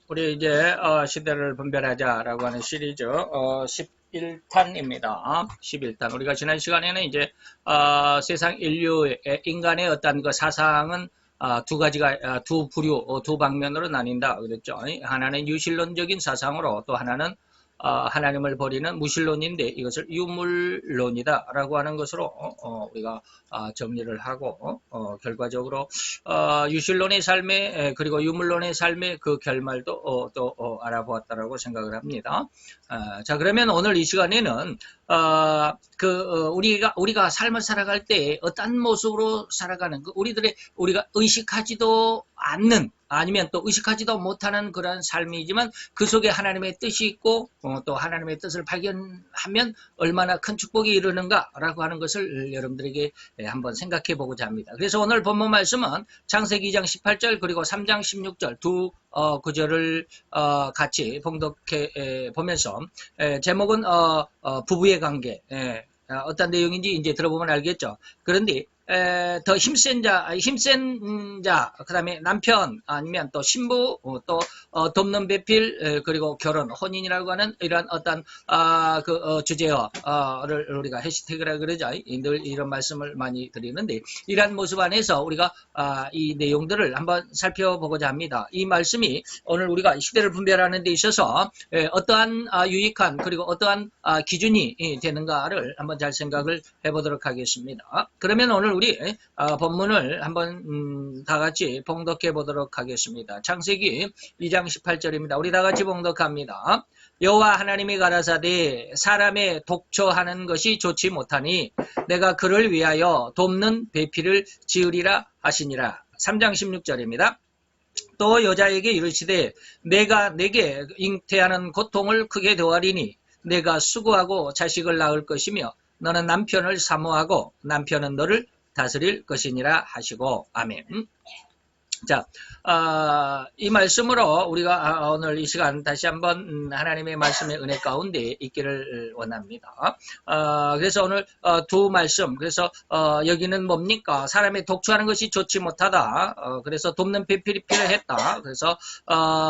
우리 이제 시대를 분별하자라고 하는 시리즈 11탄입니다. 11탄. 우리가 지난 시간에는 이제 세상 인류의 인간의 어떤 그 사상은 두 가지가 두 부류, 두 방면으로 나뉜다 그랬죠. 하나는 유실론적인 사상으로 또 하나는 하나님을 버리는 무신론인데 이것을 유물론이다라고 하는 것으로 우리가 정리를 하고 결과적으로 유실론의 삶에 그리고 유물론의 삶의 그 결말도 또 알아보았다라고 생각을 합니다. 자, 그러면 오늘 이 시간에는 우리가 삶을 살아갈 때 어떤 모습으로 살아가는 우리가 의식하지도 않는 아니면 또 의식하지도 못하는 그런 삶이지만 그 속에 하나님의 뜻이 있고 또 하나님의 뜻을 발견하면 얼마나 큰 축복이 이르는가라고 하는 것을 여러분들에게 한번 생각해 보고자 합니다. 그래서 오늘 본문 말씀은 창세기 2장 18절 그리고 3장 16절 두 구절을 같이 봉독해 보면서 제목은 부부의 관계 어떤 내용인지 이제 들어보면 알겠죠. 그런데 더 힘센 자, 그 다음에 남편, 아니면 또 신부, 또, 돕는 배필, 그리고 결혼, 혼인이라고 하는 이런 어떤, 주제어를 우리가 해시태그라 그러죠. 늘 이런 말씀을 많이 드리는데, 이러한 모습 안에서 우리가, 이 내용들을 한번 살펴보고자 합니다. 이 말씀이 오늘 우리가 시대를 분별하는 데 있어서, 어떠한 유익한, 그리고 어떠한 기준이 되는가를 한번 잘 생각을 해보도록 하겠습니다. 그러면 오늘 우리 본문을 한번 다 같이 봉독해 보도록 하겠습니다. 창세기 2장 18절입니다. 우리 다 같이 봉독합니다. 여호와 하나님이 가라사대 사람의 독초하는 것이 좋지 못하니 내가 그를 위하여 돕는 배필을 지으리라 하시니라. 3장 16절입니다. 또 여자에게 이르시되 내가 내게 잉태하는 고통을 크게 더하리니 내가 수고하고 자식을 낳을 것이며 너는 남편을 사모하고 남편은 너를 다스릴 것이니라 하시고 아멘. 자, 이 말씀으로 우리가 오늘 이 시간 다시 한번 하나님의 말씀의 은혜 가운데 있기를 원합니다. 그래서 오늘 두 말씀, 그래서 여기는 뭡니까? 사람의 독초하는 것이 좋지 못하다. 그래서 돕는 배필이 필요했다. 그래서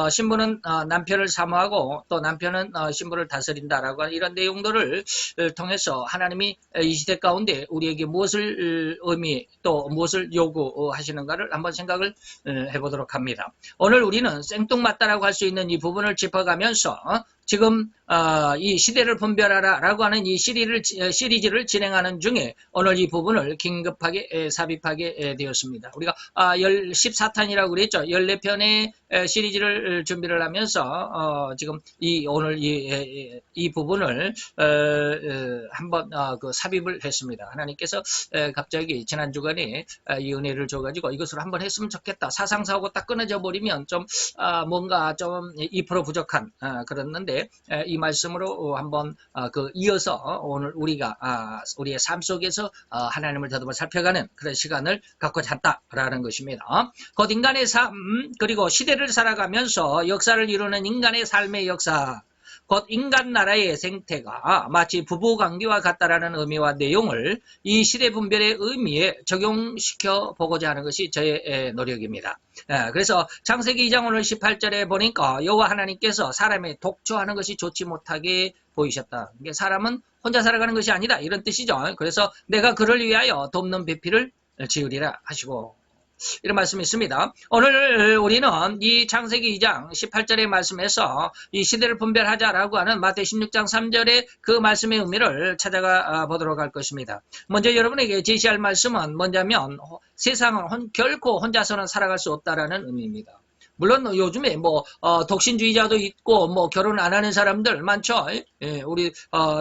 신부는 남편을 사모하고 또 남편은 신부를 다스린다라고 하는 이런 내용들을 통해서 하나님이 이 시대 가운데 우리에게 무엇을 의미 또 무엇을 요구하시는가를 한번 생각을 해보도록 합니다. 오늘 우리는 생뚱맞다라고 할 수 있는 이 부분을 짚어가면서 지금 이 시대를 분별하라 라고 하는 이 시리즈를 진행하는 중에 오늘 이 부분을 긴급하게 삽입하게 되었습니다. 우리가 14탄이라고 그랬죠. 14편의 시리즈를 준비를 하면서 지금 오늘 이 부분을 한번 삽입을 했습니다. 하나님께서 갑자기 지난 주간에 이 은혜를 줘가지고 이것을 한번 했으면 좋겠다. 사상사고 딱 끊어져 버리면 좀 뭔가 좀 2% 부족한 그랬는데 이 말씀으로 한번 이어서 오늘 우리가 우리의 삶 속에서 하나님을 더듬어 살펴가는 그런 시간을 갖고자 했다라는 것입니다. 곧 인간의 삶 그리고 시대를 살아가면서 역사를 이루는 인간의 삶의 역사 곧 인간 나라의 생태가 마치 부부관계와 같다라는 의미와 내용을 이 시대 분별의 의미에 적용시켜 보고자 하는 것이 저의 노력입니다. 그래서 창세기 2장 오늘 18절에 보니까 여호와 하나님께서 사람의 독초하는 것이 좋지 못하게 보이셨다. 이게 사람은 혼자 살아가는 것이 아니다 이런 뜻이죠. 그래서 내가 그를 위하여 돕는 배필을 지으리라 하시고 이런 말씀이 있습니다. 오늘 우리는 이 창세기 2장 18절의 말씀에서 이 시대를 분별하자라고 하는 마태 16장 3절의 그 말씀의 의미를 찾아가 보도록 할 것입니다. 먼저 여러분에게 제시할 말씀은 뭐냐면 세상은 결코 혼자서는 살아갈 수 없다라는 의미입니다. 물론 요즘에 독신주의자도 있고 결혼 안 하는 사람들 많죠. 예, 우리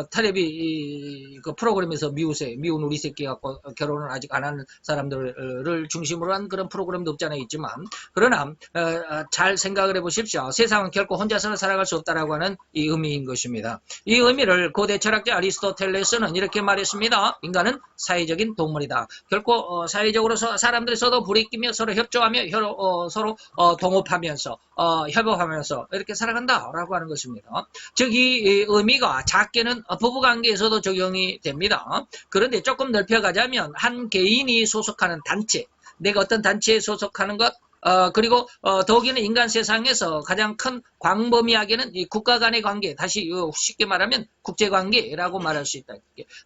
텔레비 그 프로그램에서 미운 우리 새끼 갖고 결혼을 아직 안 하는 사람들을 중심으로 한 그런 프로그램도 없잖아요. 있지만 그러나 잘 생각을 해보십시오. 세상은 결코 혼자서는 살아갈 수 없다라고 하는 이 의미인 것입니다. 이 의미를 고대 철학자 아리스토텔레스는 이렇게 말했습니다. 인간은 사회적인 동물이다. 결코 사회적으로 사람들이 서로 부리끼며 서로 협조하며 서로 동업하면서 협업하면서 이렇게 살아간다라고 하는 것입니다. 즉 이 의미가 작게는 부부관계에서도 적용이 됩니다. 그런데 조금 넓혀가자면 한 개인이 소속하는 단체, 내가 어떤 단체에 소속하는 것 그리고 더욱이는 인간 세상에서 가장 큰 광범위하게는 이 국가 간의 관계, 다시 쉽게 말하면 국제관계라고 말할 수 있다.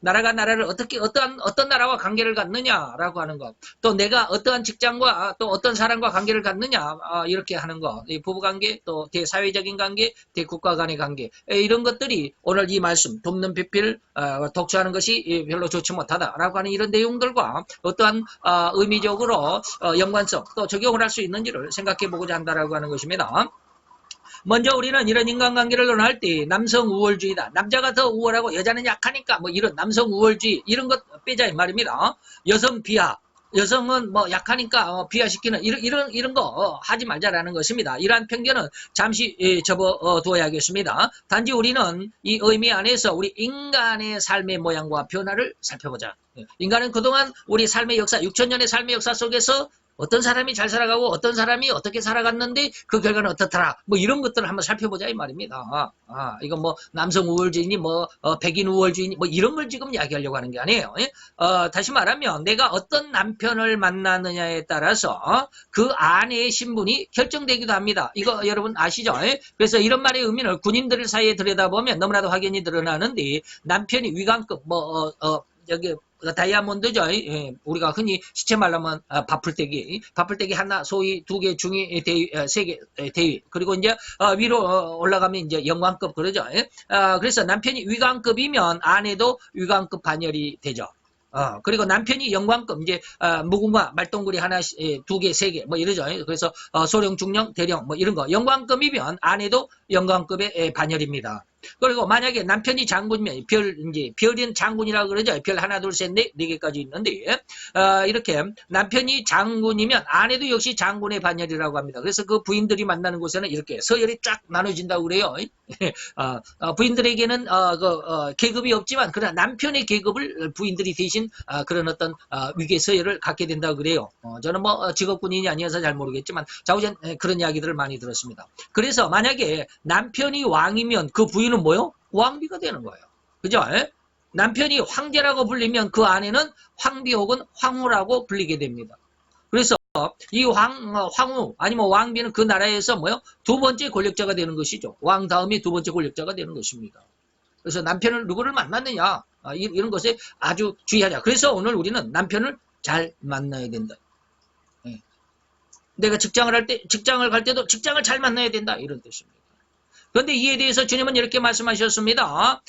나라가 나라를 어떤 나라와 관계를 갖느냐라고 하는 것, 또 내가 어떠한 직장과 또 어떤 사람과 관계를 갖느냐, 이렇게 하는 것, 부부관계, 또 대사회적인 관계, 대국가 간의 관계, 이런 것들이 오늘 이 말씀 돕는 배필 독처하는 것이 별로 좋지 못하다라고 하는 이런 내용들과 어떠한 의미적으로 연관성 또 적용을 할 수 있는지를 생각해 보고자 한다라고 하는 것입니다. 먼저 우리는 이런 인간관계를 논할 때 남성 우월주의다. 남자가 더 우월하고 여자는 약하니까 뭐 이런 남성 우월주의 이런 것 빼자 이 말입니다. 여성 비하. 여성은 뭐 약하니까 비하시키는 이런 거 하지 말자라는 것입니다. 이러한 편견은 잠시 접어두어야겠습니다. 단지 우리는 이 의미 안에서 우리 인간의 삶의 모양과 변화를 살펴보자. 인간은 그동안 우리 삶의 역사, 6천년의 삶의 역사 속에서 어떤 사람이 잘 살아가고 어떤 사람이 어떻게 살아갔는데 그 결과는 어떻더라. 뭐 이런 것들을 한번 살펴보자 이 말입니다. 이건 뭐 남성 우월주의니 뭐 백인 우월주의니 뭐 이런 걸 지금 이야기하려고 하는 게 아니에요. 다시 말하면 내가 어떤 남편을 만나느냐에 따라서 그 아내의 신분이 결정되기도 합니다. 이거 여러분 아시죠? 그래서 이런 말의 의미를 군인들 사이에 들여다보면 너무나도 확연히 드러나는데 남편이 위관급 여기 다이아몬드죠. 우리가 흔히 시체 말하면 바풀떼기 하나, 소위 2개, 중위, 대위, 3개, 대위. 그리고 이제 위로 올라가면 이제 영광급 그러죠. 그래서 남편이 위관급이면 아내도 위관급 반열이 되죠. 그리고 남편이 영광급, 이제, 무궁화, 말동굴이 하나, 2개, 3개, 뭐 이러죠. 그래서, 소령, 중령, 대령, 뭐 이런 거. 영광급이면 아내도 영광급의 반열입니다. 그리고 만약에 남편이 장군이면 별인 장군이라고 그러죠. 별 하나, 둘, 셋, 넷, 4개까지 있는데, 이렇게 남편이 장군이면 아내도 역시 장군의 반열이라고 합니다. 그래서 그 부인들이 만나는 곳에는 이렇게 서열이 쫙 나눠진다고 그래요. 부인들에게는, 계급이 없지만, 그러나 남편의 계급을 부인들이 대신, 그런 어떤, 위계 서열을 갖게 된다고 그래요. 저는 뭐, 직업군인이 아니어서 잘 모르겠지만, 자우전 그런 이야기들을 많이 들었습니다. 그래서 만약에 남편이 왕이면 그 부인은 뭐요? 왕비가 되는 거예요. 그죠? 남편이 황제라고 불리면 그 아내는 황비 혹은 황후라고 불리게 됩니다. 그래서 이 황후 아니면 왕비는 그 나라에서 뭐요? 2번째 권력자가 되는 것이죠. 왕 다음에 2번째 권력자가 되는 것입니다. 그래서 남편을 누구를 만났느냐 이런 것에 아주 주의하자. 그래서 오늘 우리는 남편을 잘 만나야 된다. 내가 직장을 갈 때도 직장을 잘 만나야 된다 이런 뜻입니다. 그런데 이에 대해서 주님은 이렇게 말씀하셨습니다.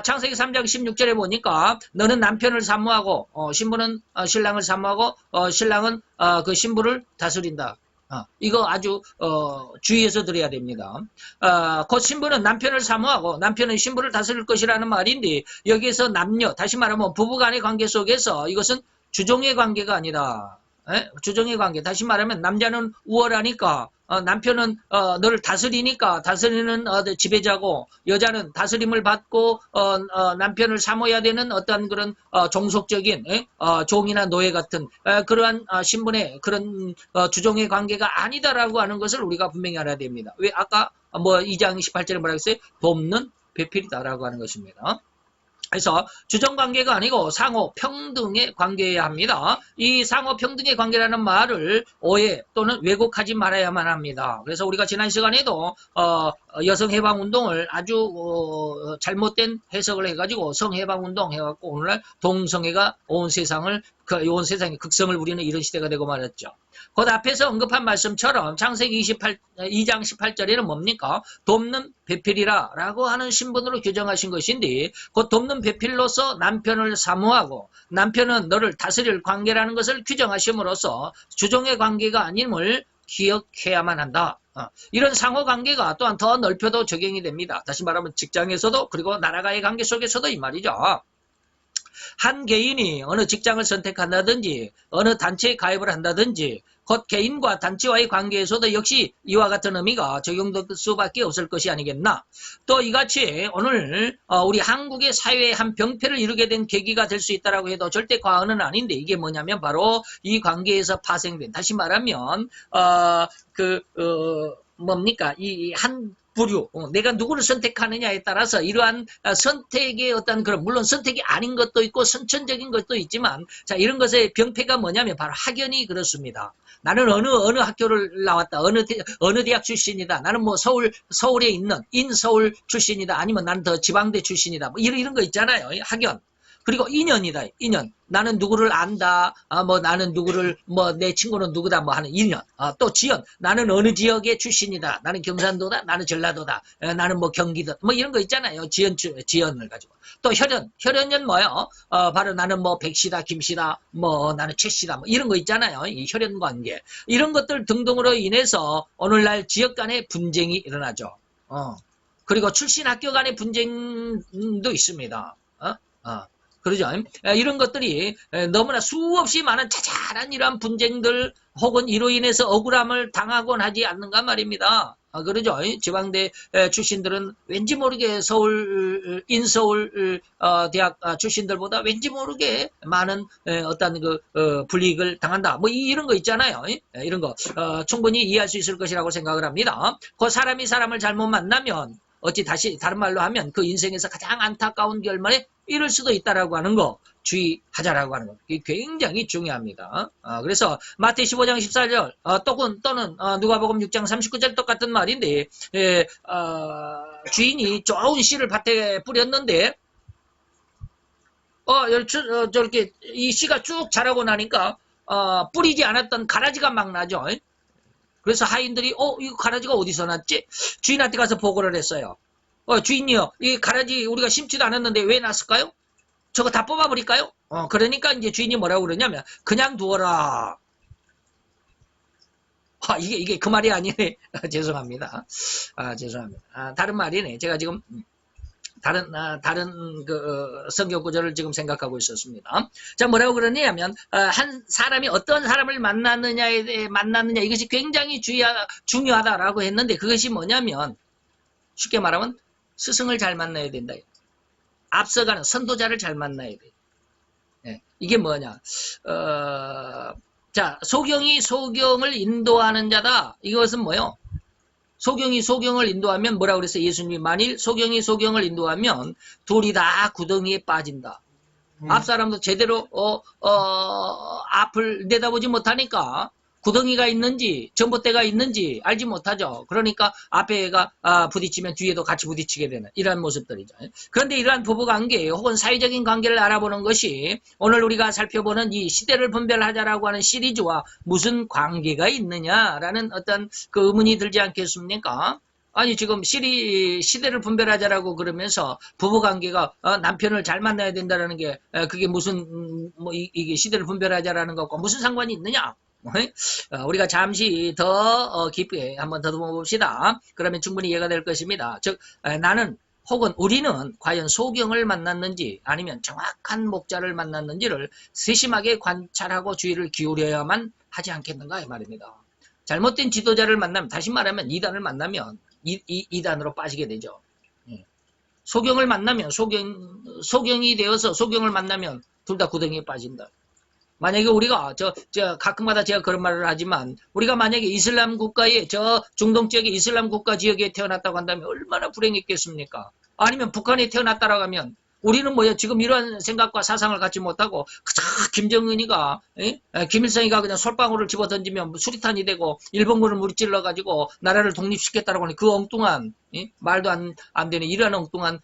창세기 3장 16절에 보니까 너는 남편을 사모하고 신부는 신랑을 사모하고 신랑은 그 신부를 다스린다. 이거 아주 주의해서 들어야 됩니다. 곧 신부는 남편을 사모하고 남편은 신부를 다스릴 것이라는 말인데 여기에서 남녀 다시 말하면 부부간의 관계 속에서 이것은 주종의 관계가 아니다. 주종의 관계. 다시 말하면 남자는 우월하니까 남편은 너를 다스리니까 다스리는 지배자고 여자는 다스림을 받고 남편을 사모해야 되는 어떤 그런 종속적인 종이나 노예 같은 그러한 신분의 그런 주종의 관계가 아니다라고 하는 것을 우리가 분명히 알아야 됩니다. 왜 아까 뭐 2장 18절에 뭐라고 했어요? 돕는 배필이다라고 하는 것입니다. 그래서 주종관계가 아니고 상호평등의 관계여야 합니다. 이 상호평등의 관계라는 말을 오해 또는 왜곡하지 말아야만 합니다. 그래서 우리가 지난 시간에도 여성해방운동을 아주 잘못된 해석을 해가지고 성해방운동 해갖고 오늘날 동성애가 온 세상의 극성을 부리는 이런 시대가 되고 말았죠. 곧 앞에서 언급한 말씀처럼 창세기 2장 18절에는 뭡니까? 돕는 배필이라 라고 하는 신분으로 규정하신 것인데 곧 돕는 배필로서 남편을 사모하고 남편은 너를 다스릴 관계라는 것을 규정하심으로써 주종의 관계가 아님을 기억해야만 한다. 이런 상호관계가 또한 더 넓혀도 적용이 됩니다. 다시 말하면 직장에서도 그리고 나라와의 관계 속에서도 이 말이죠. 한 개인이 어느 직장을 선택한다든지 어느 단체에 가입을 한다든지 곧 개인과 단체와의 관계에서도 역시 이와 같은 의미가 적용될 수밖에 없을 것이 아니겠나. 또 이같이 오늘 우리 한국의 사회의 한 병폐를 이루게 된 계기가 될 수 있다고 해도 절대 과언은 아닌데 이게 뭐냐면 바로 이 관계에서 파생된 다시 말하면 뭡니까 이 한 부류, 내가 누구를 선택하느냐에 따라서 이러한 선택의 어떤 그런, 물론 선택이 아닌 것도 있고 선천적인 것도 있지만, 자, 이런 것의 병폐가 뭐냐면 바로 학연이 그렇습니다. 나는 어느 학교를 나왔다, 어느 대학 출신이다, 나는 뭐 서울에 있는 인서울 출신이다, 아니면 나는 더 지방대 출신이다, 뭐 이런 거 있잖아요. 학연. 그리고 인연이다. 인연. 나는 누구를 안다. 뭐 나는 누구를 뭐 내 친구는 누구다 뭐 하는 인연. 또 지연. 나는 어느 지역의 출신이다. 나는 경상도다. 나는 전라도다. 나는 뭐 경기도. 뭐 이런 거 있잖아요. 지연을 가지고. 또 혈연. 혈연은 뭐요? 바로 나는 뭐 백씨다, 김씨다. 뭐 나는 최씨다. 뭐 이런 거 있잖아요. 이 혈연 관계. 이런 것들 등등으로 인해서 오늘날 지역 간의 분쟁이 일어나죠. 그리고 출신 학교 간의 분쟁도 있습니다. 그러죠. 이런 것들이 너무나 수없이 많은 자잘한 이러한 분쟁들 혹은 이로 인해서 억울함을 당하곤 하지 않는가 말입니다. 그러죠. 지방대 출신들은 왠지 모르게 인서울 대학 출신들보다 왠지 모르게 많은 어떤 그 불이익을 당한다. 뭐 이런 거 있잖아요. 이런 거 충분히 이해할 수 있을 것이라고 생각을 합니다. 그 사람이 사람을 잘못 만나면 어찌 다시 다른 말로 하면 그 인생에서 가장 안타까운 결말에 이럴 수도 있다라고 하는 거 주의하자라고 하는 거. 이게 굉장히 중요합니다. 그래서 마태 15장 14절 또는 누가복음 6장 39절 똑같은 말인데 주인이 좋은 씨를 밭에 뿌렸는데 저렇게 이 씨가 쭉 자라고 나니까 뿌리지 않았던 가라지가 막 나죠. 그래서 하인들이 이 가라지가 어디서 났지? 주인한테 가서 보고를 했어요. 주인이요, 이 가라지 우리가 심지도 않았는데 왜 났을까요? 저거 다 뽑아버릴까요? 그러니까 이제 주인이 뭐라고 그러냐면 그냥 두어라. 이게 그 말이 아니네. 죄송합니다. 죄송합니다. 다른 말이네. 제가 지금 다른 그 성경 구절을 지금 생각하고 있었습니다. 자, 뭐라고 그러냐면 한 사람이 어떤 사람을 만났느냐 이것이 굉장히 중요하다라고 했는데 그것이 뭐냐면 쉽게 말하면 스승을 잘 만나야 된다. 앞서가는 선도자를 잘 만나야 돼. 이게 뭐냐? 자, 소경이 소경을 인도하는 자다. 이것은 뭐요? 소경이 소경을 인도하면 뭐라고 그랬어요? 예수님이 만일 소경이 소경을 인도하면 둘이 다 구덩이에 빠진다. 앞 사람도 제대로 앞을 내다보지 못하니까 구덩이가 있는지 전봇대가 있는지 알지 못하죠. 그러니까 앞에가 부딪히면 뒤에도 같이 부딪히게 되는 이러한 모습들이죠. 그런데 이러한 부부관계 혹은 사회적인 관계를 알아보는 것이 오늘 우리가 살펴보는 이 시대를 분별하자라고 하는 시리즈와 무슨 관계가 있느냐라는 어떤 그 의문이 들지 않겠습니까? 아니 지금 시대를 분별하자라고 그러면서 부부관계가 남편을 잘 만나야 된다는 게 그게 무슨 이게 시대를 분별하자라는 것과 무슨 상관이 있느냐? 우리가 잠시 더 깊게 한번 더듬어 봅시다. 그러면 충분히 이해가 될 것입니다. 즉 나는 혹은 우리는 과연 소경을 만났는지 아니면 정확한 목자를 만났는지를 세심하게 관찰하고 주의를 기울여야만 하지 않겠는가 이 말입니다. 잘못된 지도자를 만나면 다시 말하면 이단을 만나면 이단으로 빠지게 되죠. 소경을 만나면 소경이 되어서 소경을 만나면 둘 다 구덩이에 빠진다. 만약에 우리가 가끔마다 제가 그런 말을 하지만 우리가 만약에 이슬람 국가에 저 중동 지역의 이슬람 국가 지역에 태어났다고 한다면 얼마나 불행했겠습니까? 아니면 북한에 태어났다라고 하면 우리는 뭐야 지금 이러한 생각과 사상을 갖지 못하고 그저 김정은이가 김일성이가 그냥 솔방울을 집어던지면 수리탄이 되고 일본군을 무찌르러 가지고 나라를 독립시켰다라고 하는 그 엉뚱한 말도 안 되는 이러한 엉뚱한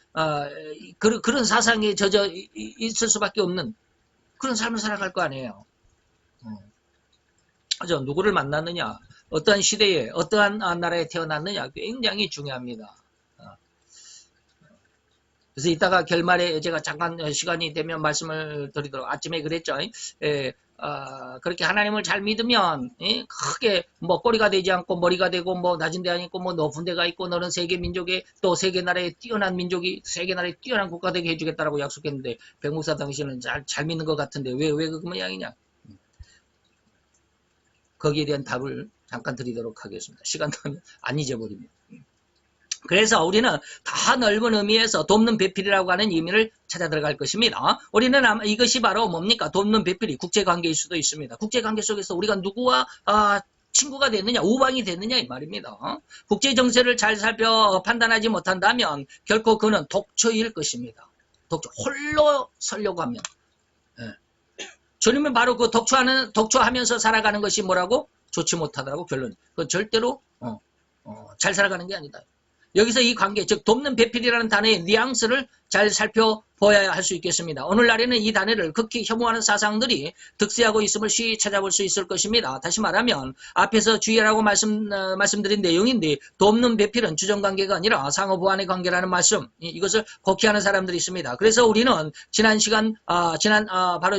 그런 사상에 젖어 있을 수밖에 없는 그런 삶을 살아갈 거 아니에요. 그죠? 누구를 만났느냐, 어떠한 시대에, 어떠한 나라에 태어났느냐 굉장히 중요합니다. 그래서 이따가 결말에 제가 잠깐 시간이 되면 말씀을 드리도록 아침에 그랬죠. 그렇게 하나님을 잘 믿으면 크게 뭐 꼬리가 되지 않고 머리가 되고 뭐 낮은 데가 있고 뭐 높은 데가 있고 너는 세계 민족에 또 세계 나라에 뛰어난 민족이 세계 나라에 뛰어난 국가 되게 해주겠다라고 약속했는데 백목사 당신은 잘 믿는 것 같은데 왜 그 모양이냐? 거기에 대한 답을 잠깐 드리도록 하겠습니다. 시간 되면 안 잊어버립니다. 그래서 우리는 더 넓은 의미에서 돕는 배필이라고 하는 의미를 찾아 들어갈 것입니다. 우리는 아마 이것이 바로 뭡니까? 돕는 배필이 국제관계일 수도 있습니다. 국제관계 속에서 우리가 누구와 친구가 됐느냐, 우방이 됐느냐 이 말입니다. 국제 정세를 잘 살펴 판단하지 못한다면 결코 그는 독초일 것입니다. 독초, 홀로 서려고 하면. 예. 주님은 바로 그 독초하면서 살아가는 것이 뭐라고? 좋지 못하다고 결론. 그건 절대로 잘 살아가는 게 아니다. 여기서 이 관계, 즉 돕는 배필이라는 단어의 뉘앙스를 잘 살펴보아야 할 수 있겠습니다. 오늘날에는 이 단어를 극히 혐오하는 사상들이 득세하고 있음을 쉬이 찾아볼 수 있을 것입니다. 다시 말하면 앞에서 주의하라고 말씀드린 내용인데 돕는 배필은 주정관계가 아니라 상호보완의 관계라는 말씀, 이것을 곡해하는 사람들이 있습니다. 그래서 우리는 바로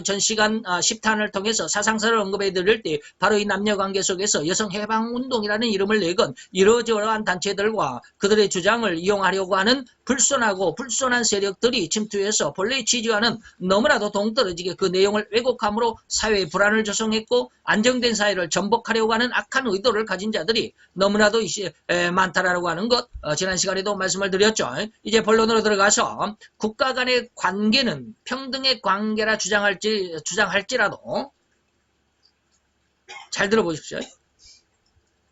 전 시간 10탄을 통해서 사상사를 언급해 드릴 때 바로 이 남녀관계 속에서 여성해방운동이라는 이름을 내건 이러저러한 단체들과 그들의 주장을 이용하려고 하는 불손한 세력들이 침투해서 본래의 취지와는 너무나도 동떨어지게 그 내용을 왜곡함으로 사회에 불안을 조성했고 안정된 사회를 전복하려고 하는 악한 의도를 가진 자들이 너무나도 많다라고 하는 것, 지난 시간에도 말씀을 드렸죠. 이제 본론으로 들어가서 국가 간의 관계는 평등의 관계라 주장할지라도 잘 들어보십시오.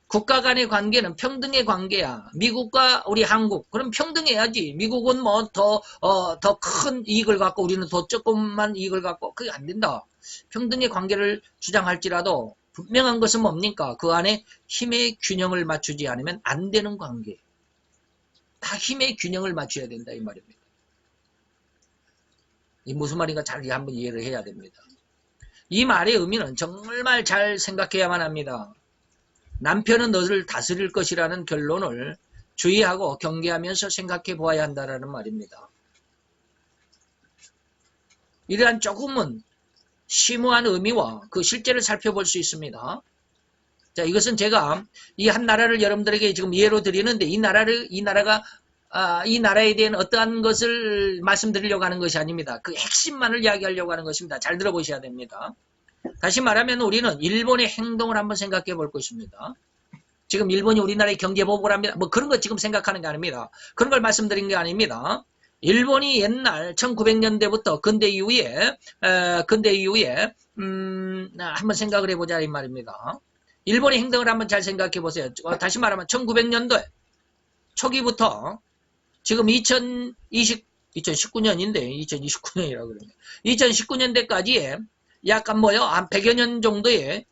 국가 간의 관계는 평등의 관계야. 미국과 우리 한국, 그럼 평등해야지. 미국은 뭐 더 큰 이익을 갖고 우리는 더 조금만 이익을 갖고, 그게 안 된다. 평등의 관계를 주장할지라도 분명한 것은 뭡니까? 그 안에 힘의 균형을 맞추지 않으면 안 되는 관계. 다 힘의 균형을 맞춰야 된다 이 말입니다. 이 무슨 말인가 잘 한번 이해를 해야 됩니다. 이 말의 의미는 정말 잘 생각해야만 합니다. 남편은 너를 다스릴 것이라는 결론을 주의하고 경계하면서 생각해 보아야 한다는 말입니다. 이러한 조금은 심오한 의미와 그 실제를 살펴볼 수 있습니다. 자, 이것은 제가 이 한 나라를 여러분들에게 지금 예로 드리는데 이 나라에 대한 어떠한 것을 말씀드리려고 하는 것이 아닙니다. 그 핵심만을 이야기하려고 하는 것입니다. 잘 들어보셔야 됩니다. 다시 말하면 우리는 일본의 행동을 한번 생각해 볼 것입니다. 지금 일본이 우리나라의 경제 보복을 합니다. 뭐 그런 거 지금 생각하는 게 아닙니다. 그런 걸 말씀드린 게 아닙니다. 일본이 옛날 1900년대부터 근대 이후에 한번 생각을 해보자 이 말입니다. 일본의 행동을 한번 잘 생각해 보세요. 다시 말하면 1900년대 초기부터 지금 2019년인데 2029년이라고 그러네요. 2019년대까지의 약간 한 100여 년 정도의,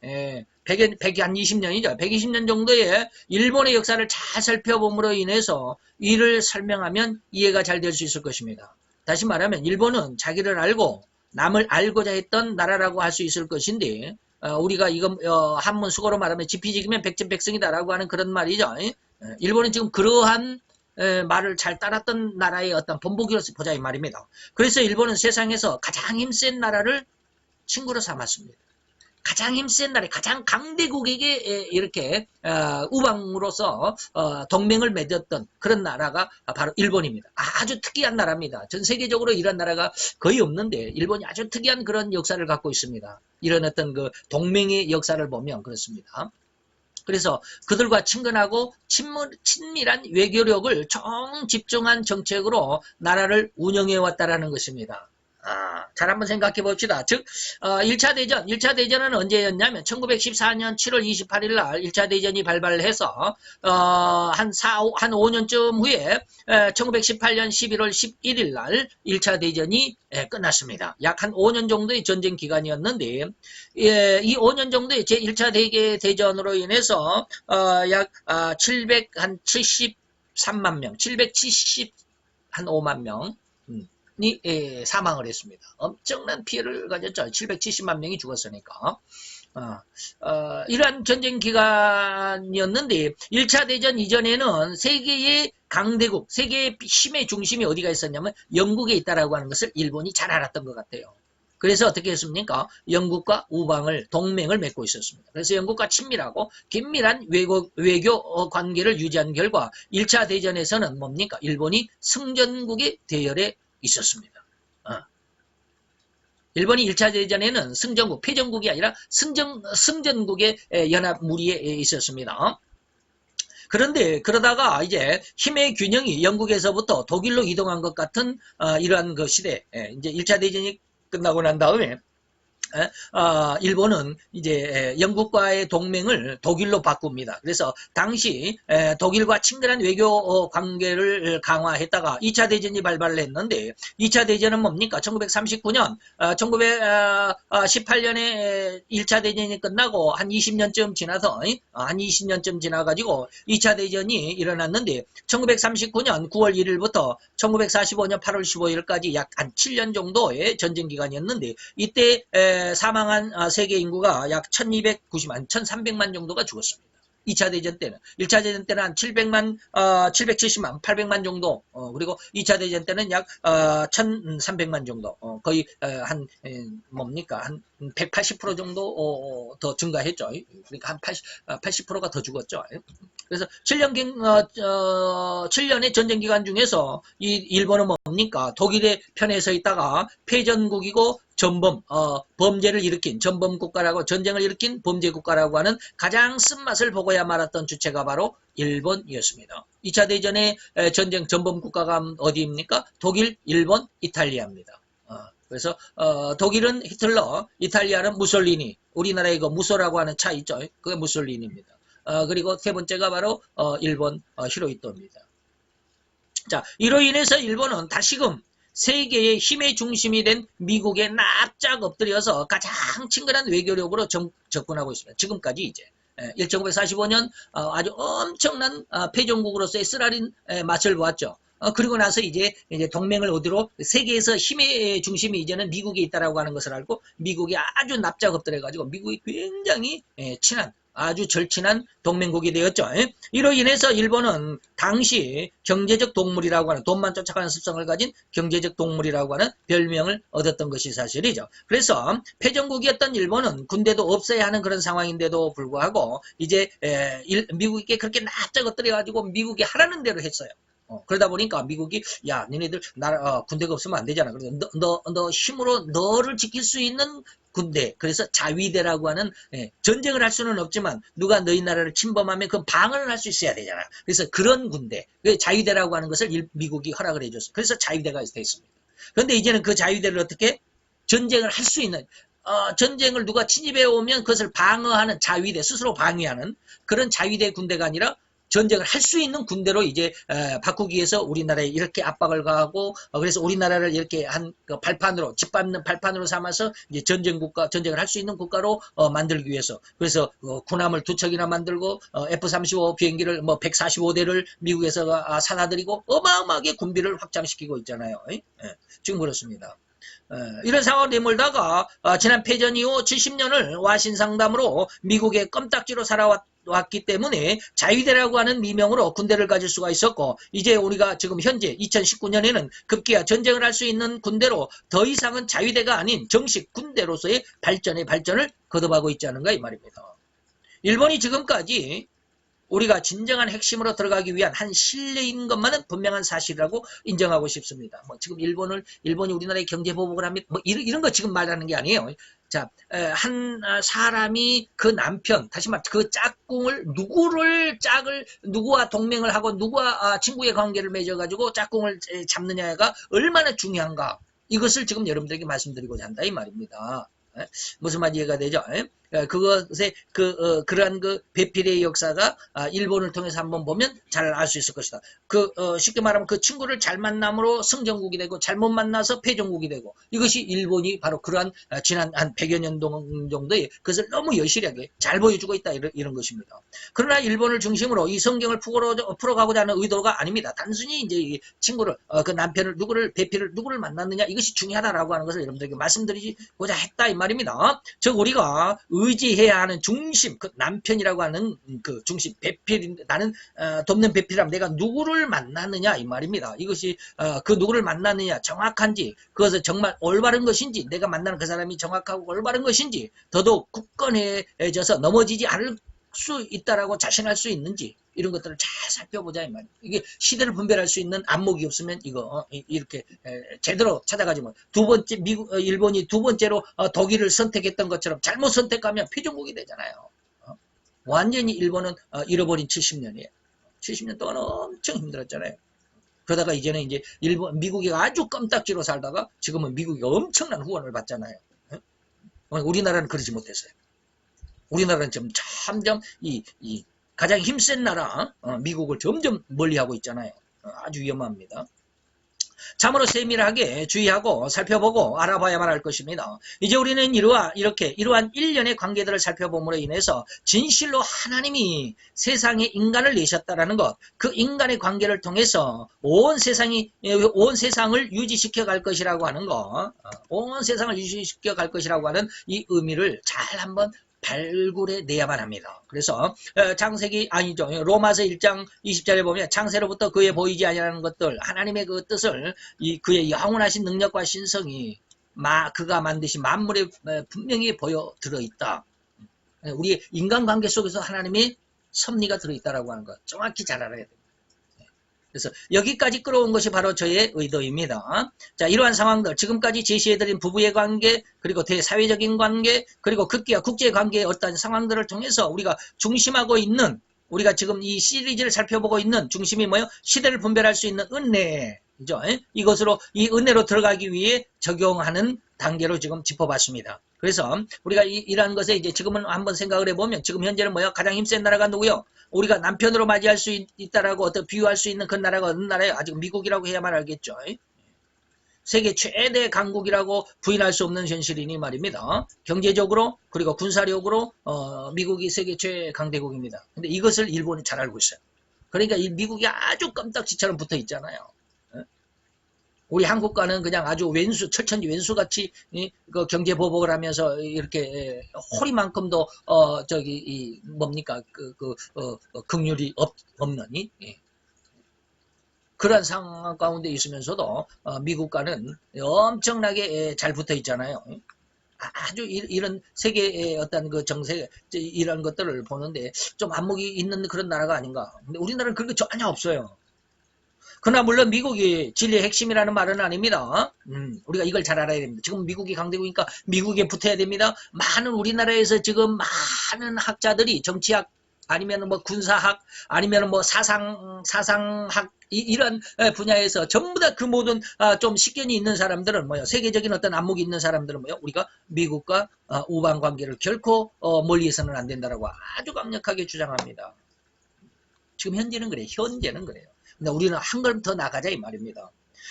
120년이죠. 120년 정도의 일본의 역사를 잘 살펴봄으로 인해서 이를 설명하면 이해가 잘 될 수 있을 것입니다. 다시 말하면 일본은 자기를 알고 남을 알고자 했던 나라라고 할 수 있을 것인데, 우리가 이거 한문 수거로 말하면 지피지기면 백전백승이다라고 하는 그런 말이죠. 일본은 지금 그러한 말을 잘 따랐던 나라의 어떤 본보기로서 보자 이 말입니다. 그래서 일본은 세상에서 가장 힘센 나라를 친구로 삼았습니다. 가장 힘센 나라, 가장 강대국에게 이렇게 우방으로서 동맹을 맺었던 그런 나라가 바로 일본입니다. 아주 특이한 나라입니다. 전 세계적으로 이런 나라가 거의 없는데 일본이 아주 특이한 그런 역사를 갖고 있습니다. 이런 어떤 그 동맹의 역사를 보면 그렇습니다. 그래서 그들과 친근하고 친밀한 외교력을 집중한 정책으로 나라를 운영해 왔다라는 것입니다. 잘 한번 생각해 봅시다. 즉 1차 대전은 언제였냐면 1914년 7월 28일 날 1차 대전이 발발해서 한 5년쯤 후에 1918년 11월 11일 날 1차 대전이 끝났습니다. 약 한 5년 정도의 전쟁 기간이었는데 이 5년 정도의 제1차 대전으로 인해서 약 773만 명, 775만 명 사망을 했습니다. 엄청난 피해를 가졌죠. 770만 명이 죽었으니까. 이러한 전쟁 기간이었는데 1차 대전 이전에는 세계의 강대국, 세계의 힘의 중심이 어디가 있었냐면 영국에 있다라고 하는 것을 일본이 잘 알았던 것 같아요. 그래서 어떻게 했습니까? 영국과 우방을 동맹을 맺고 있었습니다. 그래서 영국과 친밀하고 긴밀한 외교 관계를 유지한 결과 1차 대전에서는 뭡니까? 일본이 승전국의 대열에 있었습니다. 일본이 1차 대전에는 승전국, 패전국이 아니라 승전국의 연합 무리에 있었습니다. 그런데 그러다가 이제 힘의 균형이 영국에서부터 독일로 이동한 것 같은 이러한 그 시대, 이제 1차 대전이 끝나고 난 다음에 일본은 이제 영국과의 동맹을 독일로 바꿉니다. 그래서 당시 독일과 친근한 외교 관계를 강화했다가 2차 대전이 발발을 했는데 2차 대전은 뭡니까? 1939년, 1918년에 1차 대전이 끝나고 한 20년쯤 지나서 한 20년쯤 지나가지고 2차 대전이 일어났는데 1939년 9월 1일부터 1945년 8월 15일까지 약 한 7년 정도의 전쟁 기간이었는데 이때 사망한 세계 인구가 약 1290만, 1300만 정도가 죽었습니다. 2차 대전 때는. 1차 대전 때는 한 700만, 770만, 800만 정도, 그리고 2차 대전 때는 약, 1300만 정도, 거의, 한, 뭡니까? 한 180% 정도, 더 증가했죠. 그러니까 한 80%가 더 죽었죠. 그래서 7년의 전쟁 기간 중에서 이 일본은 뭡니까? 독일의 편에 서 있다가 패전국이고 전범, 범죄를 일으킨 전범 국가라고, 전쟁을 일으킨 범죄 국가라고 하는 가장 쓴맛을 보고야 말았던 주체가 바로 일본이었습니다. 2차 대전의 전쟁 전범 국가가 어디입니까? 독일, 일본, 이탈리아입니다. 그래서 독일은 히틀러, 이탈리아는 무솔리니, 우리나라의 그 무소라고 하는 차 있죠? 그게 무솔리니입니다. 그리고 세 번째가 바로 일본 히로히토입니다. 자, 이로 인해서 일본은 다시금 세계의 힘의 중심이 된 미국에 납작 엎드려서 가장 친근한 외교력으로 접근하고 있습니다. 지금까지 이제 1945년 아주 엄청난 패전국으로서의 쓰라린 맛을 보았죠. 그리고 나서 이제 동맹을 어디로 세계에서 힘의 중심이 이제는 미국에 있다라고 하는 것을 알고 미국이 아주 납작 엎드려가지고 미국이 굉장히 친한 아주 절친한 동맹국이 되었죠. 이로 인해서 일본은 당시 경제적 동물이라고 하는 돈만 쫓아가는 습성을 가진 경제적 동물이라고 하는 별명을 얻었던 것이 사실이죠. 그래서 패전국이었던 일본은 군대도 없어야 하는 그런 상황인데도 불구하고 이제 미국에 그렇게 납작 엎드려가지고 미국이 하라는 대로 했어요. 그러다 보니까 미국이 야 니네들 군대가 없으면 안 되잖아. 그래서 너 힘으로 너를 지킬 수 있는 군대, 그래서 자위대라고 하는 전쟁을 할 수는 없지만 누가 너희 나라를 침범하면 그 방어를 할 수 있어야 되잖아. 그래서 그런 군대, 자위대라고 하는 것을 미국이 허락을 해줬어. 그래서 자위대가 됐습니다. 그런데 이제는 그 자위대를 어떻게 전쟁을 할 수 있는 전쟁을 누가 침입해 오면 그것을 방어하는 자위대, 스스로 방위하는 그런 자위대 군대가 아니라 전쟁을 할 수 있는 군대로 이제 바꾸기 위해서 우리나라에 이렇게 압박을 가하고 그래서 우리나라를 이렇게 한 그 발판으로 짓밟는 발판으로 삼아서 이제 전쟁을 할 수 있는 국가로 만들기 위해서 그래서 군함을 2척이나 만들고 F-35 비행기를 뭐 145대를 미국에서 사다드리고 어마어마하게 군비를 확장시키고 있잖아요. 지금 그렇습니다. 이런 상황을 내몰다가 지난 패전 이후 70년을 와신상담으로 미국의 껌딱지로 살아왔기 때문에 자위대라고 하는 미명으로 군대를 가질 수가 있었고 이제 우리가 지금 현재 2019년에는 급기야 전쟁을 할 수 있는 군대로 더 이상은 자위대가 아닌 정식 군대로서의 발전을 거듭하고 있지 않은가 이 말입니다. 일본이 지금까지 우리가 진정한 핵심으로 들어가기 위한 한 신뢰인 것만은 분명한 사실이라고 인정하고 싶습니다. 뭐 지금 일본이 우리나라의 경제 보복을 합니다. 뭐 이런 거 지금 말하는 게 아니에요. 자, 한 사람이 그 남편, 다시 말해 그 짝꿍을 누구와 동맹을 하고 누구와 친구의 관계를 맺어가지고 짝꿍을 잡느냐가 얼마나 중요한가. 이것을 지금 여러분들에게 말씀드리고자 한다 이 말입니다. 무슨 말이 이해가 되죠? 그것의 그러한 그 배필의 역사가 일본을 통해서 한번 보면 잘 알 수 있을 것이다. 쉽게 말하면 그 친구를 잘 만남으로 성전국이 되고 잘못 만나서 패전국이 되고 이것이 일본이 바로 그러한 지난 한 100여 년 정도의 그것을 너무 여실하게 잘 보여주고 있다 이런 것입니다. 그러나 일본을 중심으로 이 성경을 풀어가고자 하는 의도가 아닙니다. 단순히 이제 이 친구를 그 남편을 배필을 누구를 만났느냐 이것이 중요하다라고 하는 것을 여러분들에게 말씀드리고자 했다 이 말입니다. 즉 우리가 의지해야 하는 중심, 그 남편이라고 하는 그 중심, 배필, 나는 돕는 배필이라면 내가 누구를 만나느냐 이 말입니다. 이것이 그 누구를 만나느냐 정확한지, 그것은 정말 올바른 것인지, 내가 만나는 그 사람이 정확하고 올바른 것인지, 더더욱 굳건해져서 넘어지지 않을 수 있다라고 자신할 수 있는지 이런 것들을 잘 살펴보자 이 말이에요. 이게 시대를 분별할 수 있는 안목이 없으면 이거 이렇게 제대로 찾아가지 못. 두 번째 일본이 두 번째로 독일을 선택했던 것처럼 잘못 선택하면 패전국이 되잖아요. 완전히 일본은 잃어버린 70년이에요. 70년 동안 엄청 힘들었잖아요. 그러다가 이제는 이제 미국이 아주 껌딱지로 살다가 지금은 미국이 엄청난 후원을 받잖아요. 우리나라는 그러지 못했어요. 우리나라는 지금 점점 이 가장 힘센 나라 미국을 점점 멀리하고 있잖아요. 아주 위험합니다. 참으로 세밀하게 주의하고 살펴보고 알아봐야만 할 것입니다. 이제 우리는 이러한 일련의 관계들을 살펴봄으로 인해서 진실로 하나님이 세상에 인간을 내셨다라는 것, 그 인간의 관계를 통해서 온 세상을 유지시켜 갈 것이라고 하는 것, 온 세상을 유지시켜 갈 것이라고 하는 이 의미를 잘 한번 발굴해 내야만 합니다. 그래서 로마서 1장 20절에 보면 창세로부터 그에 보이지 아니하는 것들, 하나님의 그 뜻을 그의 영원하신 능력과 신성이 그가 만드신 만물에 분명히 보여 들어있다. 우리 인간관계 속에서 하나님의 섭리가 들어있다라고 하는 것 정확히 잘 알아야 됩니다. 그래서 여기까지 끌어온 것이 바로 저의 의도입니다. 자, 이러한 상황들, 지금까지 제시해드린 부부의 관계, 그리고 대사회적인 관계, 그리고 극기와 국제관계의 어떤 상황들을 통해서 우리가 중심하고 있는, 우리가 지금 이 시리즈를 살펴보고 있는 중심이 뭐예요? 시대를 분별할 수 있는 은혜죠. 이 은혜로 들어가기 위해 적용하는 단계로 지금 짚어봤습니다. 그래서 우리가 이러한 것에 이제 지금은 한번 생각을 해보면 지금 현재는 뭐예요? 가장 힘센 나라가 누구요? 우리가 남편으로 맞이할 수 있다라고 어떤 비유할 수 있는 그 나라가 어느 나라예요? 아직 미국이라고 해야만 알겠죠. 세계 최대 강국이라고 부인할 수 없는 현실이니 말입니다. 경제적으로 그리고 군사력으로 미국이 세계 최강대국입니다. 근데 이것을 일본이 잘 알고 있어요. 그러니까 이 미국이 아주 껌딱지처럼 붙어 있잖아요. 우리 한국과는 그냥 아주 철천지 왼수같이 그 경제 보복을 하면서 이렇게 호리만큼도 긍휼이 없는 그런 상황 가운데 있으면서도 미국과는 엄청나게 잘 붙어 있잖아요. 아주 이런 세계의 어떤 그 정세 이런 것들을 보는데 좀 안목이 있는 그런 나라가 아닌가. 근데 우리나라는 그런 게 전혀 없어요. 그러나 물론 미국이 진리의 핵심이라는 말은 아닙니다. 우리가 이걸 잘 알아야 됩니다. 지금 미국이 강대국이니까 미국에 붙어야 됩니다. 많은 우리나라에서 지금 많은 학자들이 정치학 아니면 뭐 군사학 아니면 뭐 사상학 이런 분야에서 전부 다 그 모든 좀 식견이 있는 사람들은 뭐요? 세계적인 어떤 안목이 있는 사람들은 뭐요? 우리가 미국과 우방 관계를 결코 멀리해서는 안 된다라고 아주 강력하게 주장합니다. 지금 현재는 그래요. 근데 우리는 한 걸음 더 나가자 이 말입니다.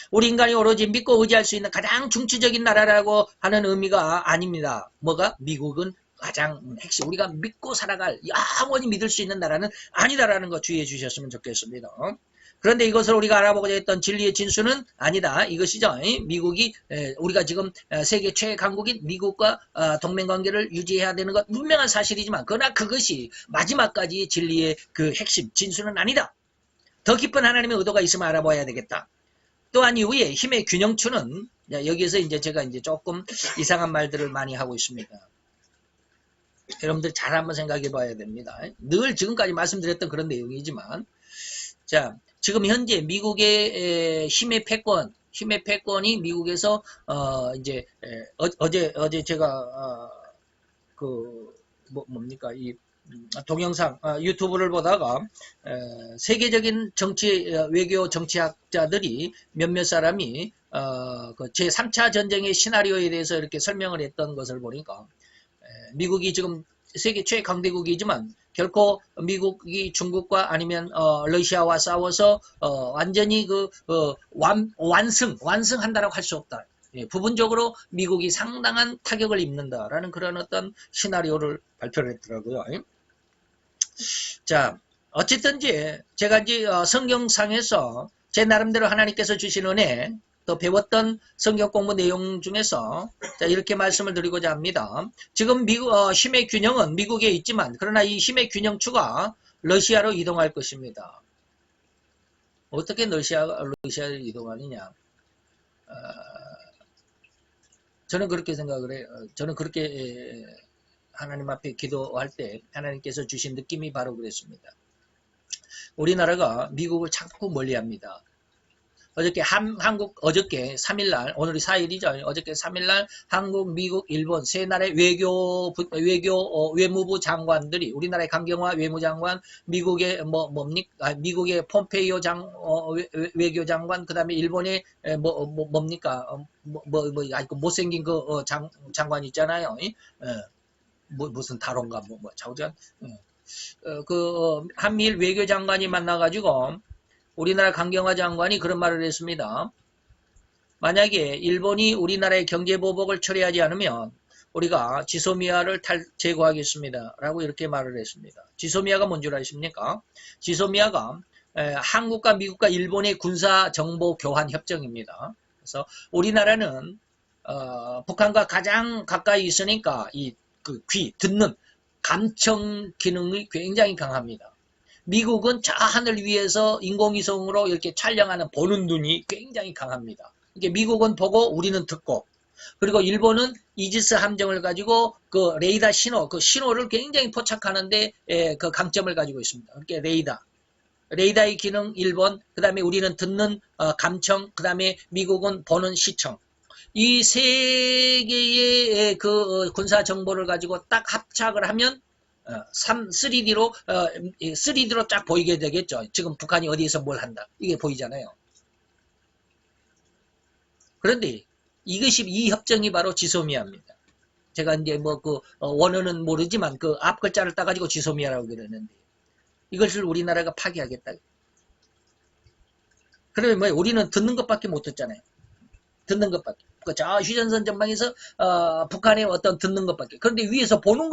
우리 인간이 오로지 믿고 의지할 수 있는 가장 중추적인 나라라고 하는 의미가 아닙니다. 뭐가? 미국은 가장 핵심, 우리가 믿고 살아갈, 영원히 믿을 수 있는 나라는 아니다라는 거 주의해 주셨으면 좋겠습니다. 그런데 이것을 우리가 알아보고자 했던 진리의 진수는 아니다. 이것이죠. 미국이 우리가 지금 세계 최강국인 미국과 동맹관계를 유지해야 되는 것 분명한 사실이지만 그러나 그것이 마지막까지 진리의 그 핵심 진수는 아니다. 더 깊은 하나님의 의도가 있으면 알아봐야 되겠다. 또한 이후에 힘의 균형추는 여기에서 이제 제가 이제 조금 이상한 말들을 많이 하고 있습니다. 여러분들 잘 한번 생각해 봐야 됩니다. 늘 지금까지 말씀드렸던 그런 내용이지만, 자, 지금 현재 미국의 힘의 패권이 미국에서, 어제 제가, 뭡니까, 동영상, 유튜브를 보다가, 세계적인 외교 정치학자들이 몇몇 사람이, 제3차 전쟁의 시나리오에 대해서 이렇게 설명을 했던 것을 보니까, 미국이 지금 세계 최강대국이지만 결코 미국이 중국과 아니면 러시아와 싸워서 완전히 완승한다라고 할 수 없다. 부분적으로 미국이 상당한 타격을 입는다라는 그런 어떤 시나리오를 발표를 했더라고요. 자, 어쨌든지 제가 이제 성경상에서 제 나름대로 하나님께서 주신 은혜 또 배웠던 성경 공부 내용 중에서 자, 이렇게 말씀을 드리고자 합니다. 지금 힘의 균형은 미국에 있지만 그러나 이 힘의 균형추가 러시아로 이동할 것입니다. 어떻게 러시아로 이동하느냐? 저는 그렇게 생각을 해요. 저는 그렇게 하나님 앞에 기도할 때 하나님께서 주신 느낌이 바로 그랬습니다. 우리나라가 미국을 자꾸 멀리합니다. 어저께 어저께 3일날, 오늘이 4일이죠. 어저께 3일날 한국, 미국, 일본 세 나라의 외무부 장관들이, 우리나라의 강경화 외무장관, 미국의 미국의 폼페이오 외교 장관, 그 다음에 일본의 뭡니까? 못생긴 장관 있잖아요. 무슨 다론가, 자우전. 한미일 외교장관이 만나가지고, 우리나라 강경화 장관이 그런 말을 했습니다. 만약에 일본이 우리나라의 경제보복을 처리하지 않으면 우리가 지소미아를 제거하겠습니다. 라고 이렇게 말을 했습니다. 지소미아가 뭔 줄 아십니까? 지소미아가 한국과 미국과 일본의 군사정보교환협정입니다. 그래서 우리나라는 북한과 가장 가까이 있으니까 듣는 감청 기능이 굉장히 강합니다. 미국은 저 하늘 위에서 인공위성으로 이렇게 촬영하는 보는 눈이 굉장히 강합니다. 이게 미국은 보고 우리는 듣고, 그리고 일본은 이지스 함정을 가지고 그 레이더 그 신호를 굉장히 포착하는데 그 강점을 가지고 있습니다. 그게 레이더의 기능 일본, 그 다음에 우리는 듣는 감청, 그 다음에 미국은 보는 시청. 이 세 개의 그 군사 정보를 가지고 딱 합작을 하면 3D로 쫙 보이게 되겠죠. 지금 북한이 어디에서 뭘 한다. 이게 보이잖아요. 그런데 이 협정이 바로 지소미아입니다. 제가 이제 원어는 모르지만 그 앞 글자를 따가지고 지소미아라고 그러는데, 이것을 우리나라가 파기하겠다. 그러면 우리는 듣는 것밖에 못 듣잖아요. 듣는 것밖에. 저 휴전선 전방에서 북한의 어떤 듣는 것밖에. 그런데 위에서 보는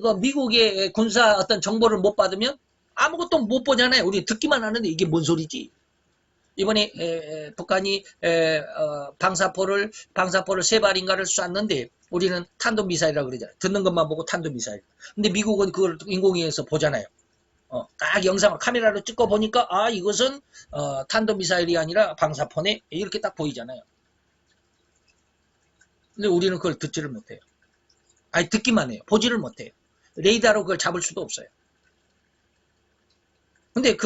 그 미국의 군사 어떤 정보를 못 받으면 아무것도 못 보잖아요. 우리 듣기만 하는데 이게 뭔 소리지? 이번에 북한이 방사포를 3발인가를 쐈는데 우리는 탄도미사일이라고 그러잖아요. 듣는 것만 보고 탄도미사일. 근데 미국은 그걸 인공위에서 보잖아요. 딱 영상을 카메라로 찍고 보니까 이것은 탄도미사일이 아니라 방사포네, 이렇게 딱 보이잖아요. 근데 우리는 그걸 듣지를 못해요. 아니, 듣기만 해요. 보지를 못해요. 레이더로 그걸 잡을 수도 없어요. 근데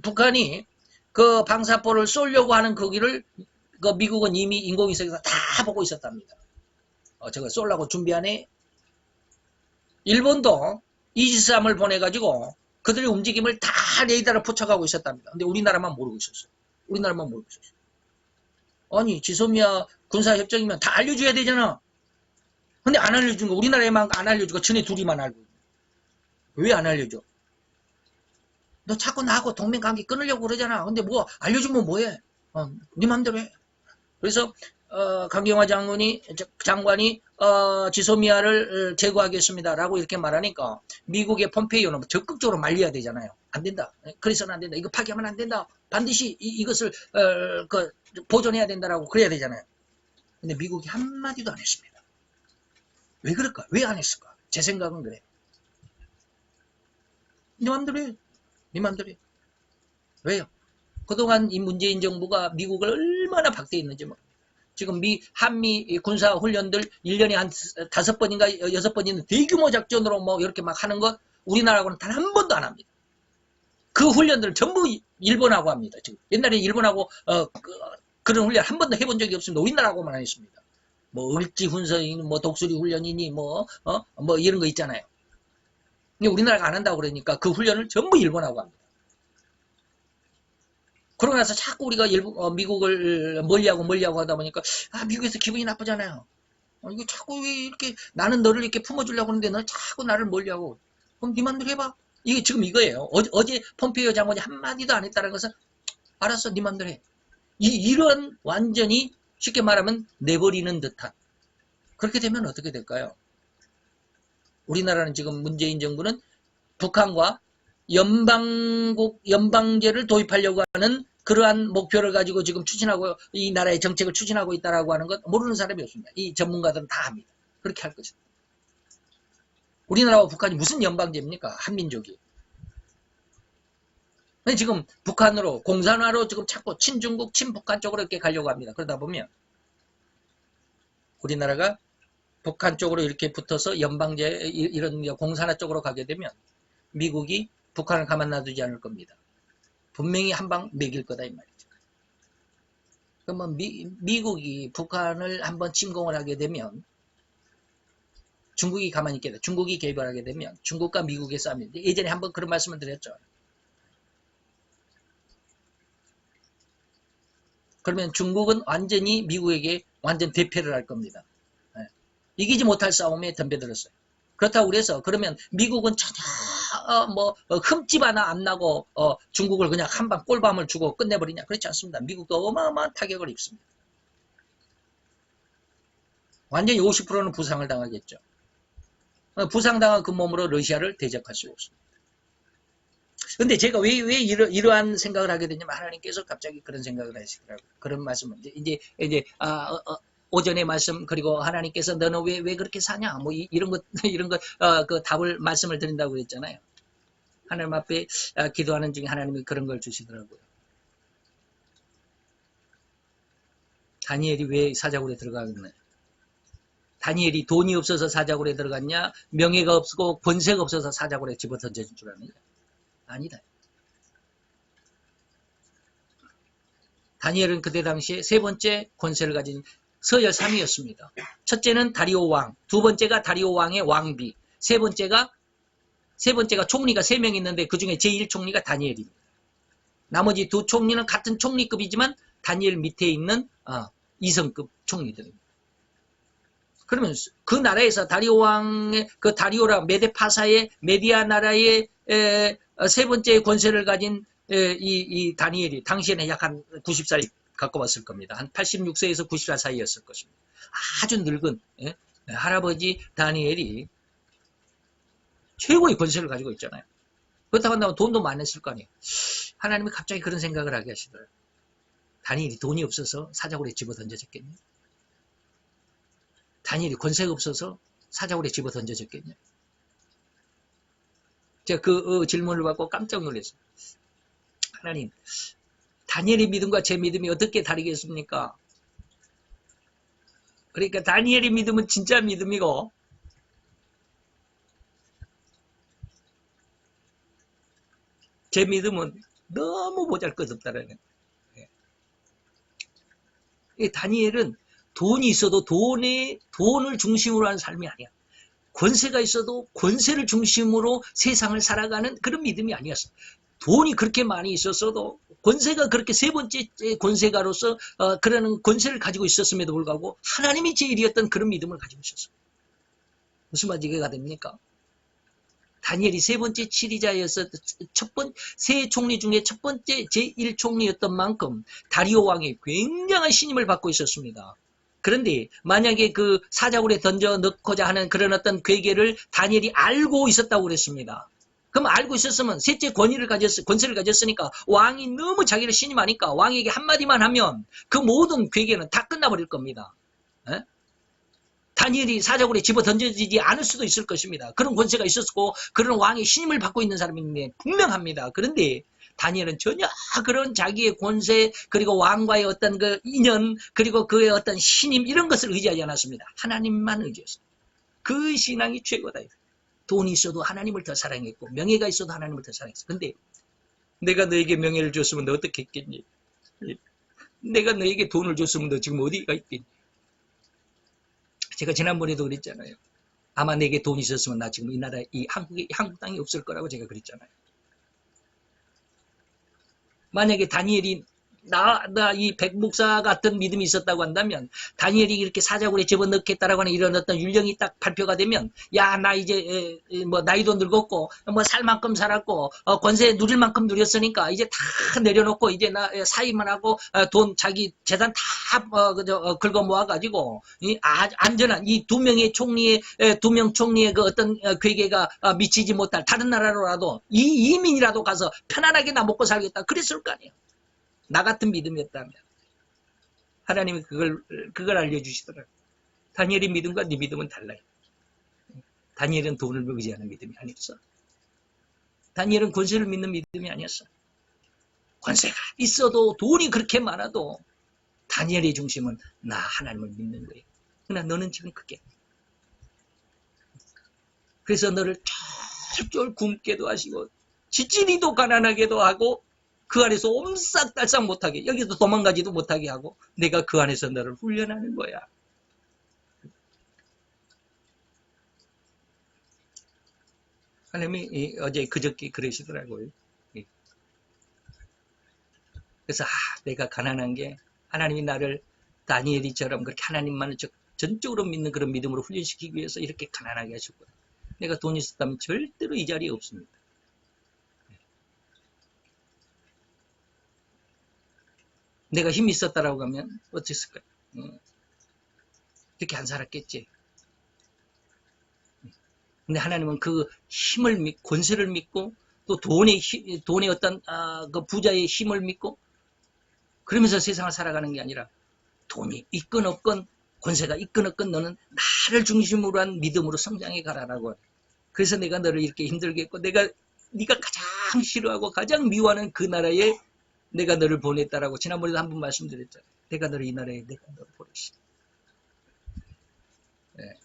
북한이 그 방사포를 쏘려고 하는 거기를 미국은 이미 인공위성에서 다 보고 있었답니다. 저거 쏘려고 준비하네. 일본도 이지스함을 보내가지고 그들의 움직임을 다 레이더로 포착하고 있었답니다. 근데 우리나라만 모르고 있었어요. 아니, 지소미아 군사협정이면 다 알려줘야 되잖아. 근데 안 알려준 거, 우리나라에만 안 알려주고 전에 둘이만 알고. 왜 안 알려줘? 너 자꾸 나하고 동맹관계 끊으려고 그러잖아. 근데 알려주면 뭐해? 네 맘대로 해. 그래서 강경화 장관이 지소미아를 제거하겠습니다 라고 이렇게 말하니까 미국의 폼페이오는 적극적으로 말려야 되잖아요. 안 된다. 그래서는 안 된다. 이거 파기하면 안 된다. 반드시 이것을 보존해야 된다라고 그래야 되잖아요. 근데 미국이 한마디도 안 했습니다. 왜 그럴까? 왜 안 했을까? 제 생각은 그래. 네 맘대로 해. 네 맘대로 해. 왜요? 그동안 이 문재인 정부가 미국을 얼마나 박대했는지 모릅니다. 지금 한미 군사 훈련들 1년에 한 5번인가 6번 있는 대규모 작전으로 이렇게 막 하는 것 우리나라하고는 단 한 번도 안 합니다. 그 훈련들을 전부 일본하고 합니다. 지금 옛날에 일본하고 그런 훈련 한 번도 해본 적이 없습니다. 우리나라하고만 했습니다. 을지 훈련이니 독수리 훈련이니 이런 거 있잖아요. 근데 우리나라가 안 한다고 그러니까 그 훈련을 전부 일본하고 합니다. 그러고 나서 자꾸 우리가 미국을 멀리하고 하다 보니까 미국에서 기분이 나쁘잖아요. 이거 자꾸 왜 이렇게 나는 너를 이렇게 품어주려고 하는데 너 자꾸 나를 멀리하고. 그럼 네 맘대로 해봐. 이게 지금 이거예요. 어제 폼페이오 장관이 한마디도 안 했다는 것은 알았어, 네 맘대로 해. 이런 완전히 쉽게 말하면 내버리는 듯한. 그렇게 되면 어떻게 될까요? 우리나라는 지금 문재인 정부는 북한과 연방제를 도입하려고 하는 그러한 목표를 가지고 지금 추진하고 이 나라의 정책을 추진하고 있다라고 하는 것 모르는 사람이 없습니다. 이 전문가들은 다 합니다. 그렇게 할 것입니다. 우리나라와 북한이 무슨 연방제입니까? 한민족이. 근데 지금 북한으로 공산화로 지금 자꾸 친중국, 친북한 쪽으로 이렇게 가려고 합니다. 그러다 보면 우리나라가 북한 쪽으로 이렇게 붙어서 연방제 이런 공산화 쪽으로 가게 되면 미국이 북한을 가만 놔두지 않을 겁니다. 분명히 한 방 먹일 거다 이 말이죠. 그러면 미국이 북한을 한번 침공을 하게 되면 중국이 가만히 있게 돼. 중국이 개입을 하게 되면 중국과 미국의 싸움인데 예전에 한번 그런 말씀을 드렸죠. 그러면 중국은 완전히 미국에게 완전 대패를 할 겁니다. 이기지 못할 싸움에 덤벼들었어요. 그렇다고 그래서 그러면 미국은 전혀 흠집 하나 안 나고 중국을 그냥 한방 꼴밤을 주고 끝내버리냐? 그렇지 않습니다. 미국도 어마어마한 타격을 입습니다. 완전히 50%는 부상을 당하겠죠. 부상당한 그 몸으로 러시아를 대적할 수 없습니다. 근데 제가 왜 이러한 생각을 하게 되냐면 하나님께서 갑자기 그런 생각을 하시더라고요. 그런 말씀을 이제 오전에 말씀 그리고 하나님께서 너는 왜 그렇게 사냐 뭐 이런 것 그 답을 말씀을 드린다고 그랬잖아요. 하나님 앞에 기도하는 중에 하나님이 그런 걸 주시더라고요. 다니엘이 왜 사자굴에 들어가겠나? 다니엘이 돈이 없어서 사자굴에 들어갔냐? 명예가 없고 권세가 없어서 사자굴에 집어 던져진 줄 아느냐? 아니다. 다니엘은 그때 당시에 세 번째 권세를 가진 서열 3위였습니다. 첫째는 다리오 왕, 두 번째가 다리오 왕의 왕비, 세 번째가 총리가 3명 있는데 그 중에 제1총리가 다니엘입니다. 나머지 두 총리는 같은 총리급이지만 다니엘 밑에 있는 2성급 총리들입니다. 그러면 그 나라에서 다리오 왕의 그 다리오라 메데파사의 메디아 나라의 세 번째 권세를 가진 이 다니엘이 당시에는 약 한 90살 갖고 왔을 겁니다. 한 86세에서 90살 사이였을 것입니다. 아주 늙은 할아버지 다니엘이 최고의 권세를 가지고 있잖아요. 그렇다고 한다면 돈도 많았을 거 아니에요. 하나님이 갑자기 그런 생각을 하게 하시더라고요. 다니엘이 돈이 없어서 사자굴에 집어 던져졌겠냐? 다니엘이 권세가 없어서 사자굴에 집어 던져졌겠냐? 제가 그 질문을 받고 깜짝 놀랐어요. 하나님, 다니엘의 믿음과 제 믿음이 어떻게 다르겠습니까? 그러니까 다니엘의 믿음은 진짜 믿음이고 제 믿음은 너무 보잘것없다라는 거예요. 다니엘은 돈이 있어도 돈을 중심으로 하는 삶이 아니야. 권세가 있어도 권세를 중심으로 세상을 살아가는 그런 믿음이 아니었어. 돈이 그렇게 많이 있었어도 권세가 그렇게 세 번째 권세가로서 그러는 권세를 가지고 있었음에도 불구하고 하나님이 제일이었던 그런 믿음을 가지고 있었어. 무슨 말이가 됩니까? 다니엘이 세 번째 치리자였어. 세 총리 중에 첫 번째 제1총리였던 만큼 다리오 왕이 굉장한 신임을 받고 있었습니다. 그런데 만약에 그 사자굴에 던져 넣고자 하는 그런 어떤 괴계를 다니엘이 알고 있었다고 그랬습니다. 그럼 알고 있었으면 셋째 권세를 가졌으니까 왕이 너무 자기를 신임하니까 왕에게 한마디만 하면 그 모든 괴계는 다 끝나버릴 겁니다. 에? 다니엘이 사자굴에 집어 던져지지 않을 수도 있을 것입니다. 그런 권세가 있었고 그런 왕의 신임을 받고 있는 사람인데 분명합니다. 그런데 다니엘은 전혀 그런 자기의 권세 그리고 왕과의 어떤 그 인연 그리고 그의 어떤 신임 이런 것을 의지하지 않았습니다. 하나님만 의지했어요. 그 신앙이 최고다. 돈이 있어도 하나님을 더 사랑했고 명예가 있어도 하나님을 더 사랑했어. 근데 내가 너에게 명예를 줬으면 너 어떻게 했겠니? 내가 너에게 돈을 줬으면 너 지금 어디가 있겠니? 제가 지난번에도 그랬잖아요. 아마 내게 돈이 있었으면 나 지금 이 나라 이 한국 땅이 없을 거라고 제가 그랬잖아요. 만약에 다니엘이 나 이 백목사 같은 믿음이 있었다고 한다면 다니엘이 이렇게 사자굴에 집어넣겠다라고 하는 이런 어떤 율령이 딱 발표가 되면 야 나 이제 뭐 나이도 늙었고 뭐 살 만큼 살았고 권세 누릴 만큼 누렸으니까 이제 다 내려놓고 이제 나 사임만 하고 돈 자기 재산 다 긁어 모아가지고 안전한 이 두 명의 총리의 두 명 총리의 그 어떤 괴계가 미치지 못할 다른 나라로라도 이민이라도 가서 편안하게 나 먹고 살겠다 그랬을 거 아니에요. 나 같은 믿음이었다면 하나님이 그걸 알려주시더라고요. 다니엘의 믿음과 네 믿음은 달라요. 다니엘은 돈을 의지하는 믿음이 아니었어. 다니엘은 권세를 믿는 믿음이 아니었어. 권세가 있어도 돈이 그렇게 많아도 다니엘의 중심은 나 하나님을 믿는 거예요. 그러나 너는 지금 그게 그래서 너를 쫄쫄 굶게도 하시고 지지리도 가난하게도 하고 그 안에서 옴싹달싹 못하게, 여기서 도망가지도 못하게 하고 내가 그 안에서 너를 훈련하는 거야. 하나님이 어제 그저께 그러시더라고요. 그래서 내가 가난한 게 하나님이 나를 다니엘이처럼 그렇게 하나님만을 전적으로 믿는 그런 믿음으로 훈련시키기 위해서 이렇게 가난하게 하셨거든요. 내가 돈이 있었다면 절대로 이 자리에 없습니다. 내가 힘이 있었다라고 하면 어땠을까요? 이렇게 안 살았겠지. 근데 하나님은 그 힘을 믿고, 권세를 믿고, 또 돈의 어떤 그 부자의 힘을 믿고, 그러면서 세상을 살아가는 게 아니라 돈이 있건 없건, 권세가 있건 없건 너는 나를 중심으로 한 믿음으로 성장해 가라라고. 그래서 내가 너를 이렇게 힘들게 했고, 네가 가장 싫어하고 가장 미워하는 그 나라에 내가 너를 보냈다라고 지난번에도 한 번 말씀드렸잖아요. 내가 너를 이 나라에 내가 너를 보냈어. 네.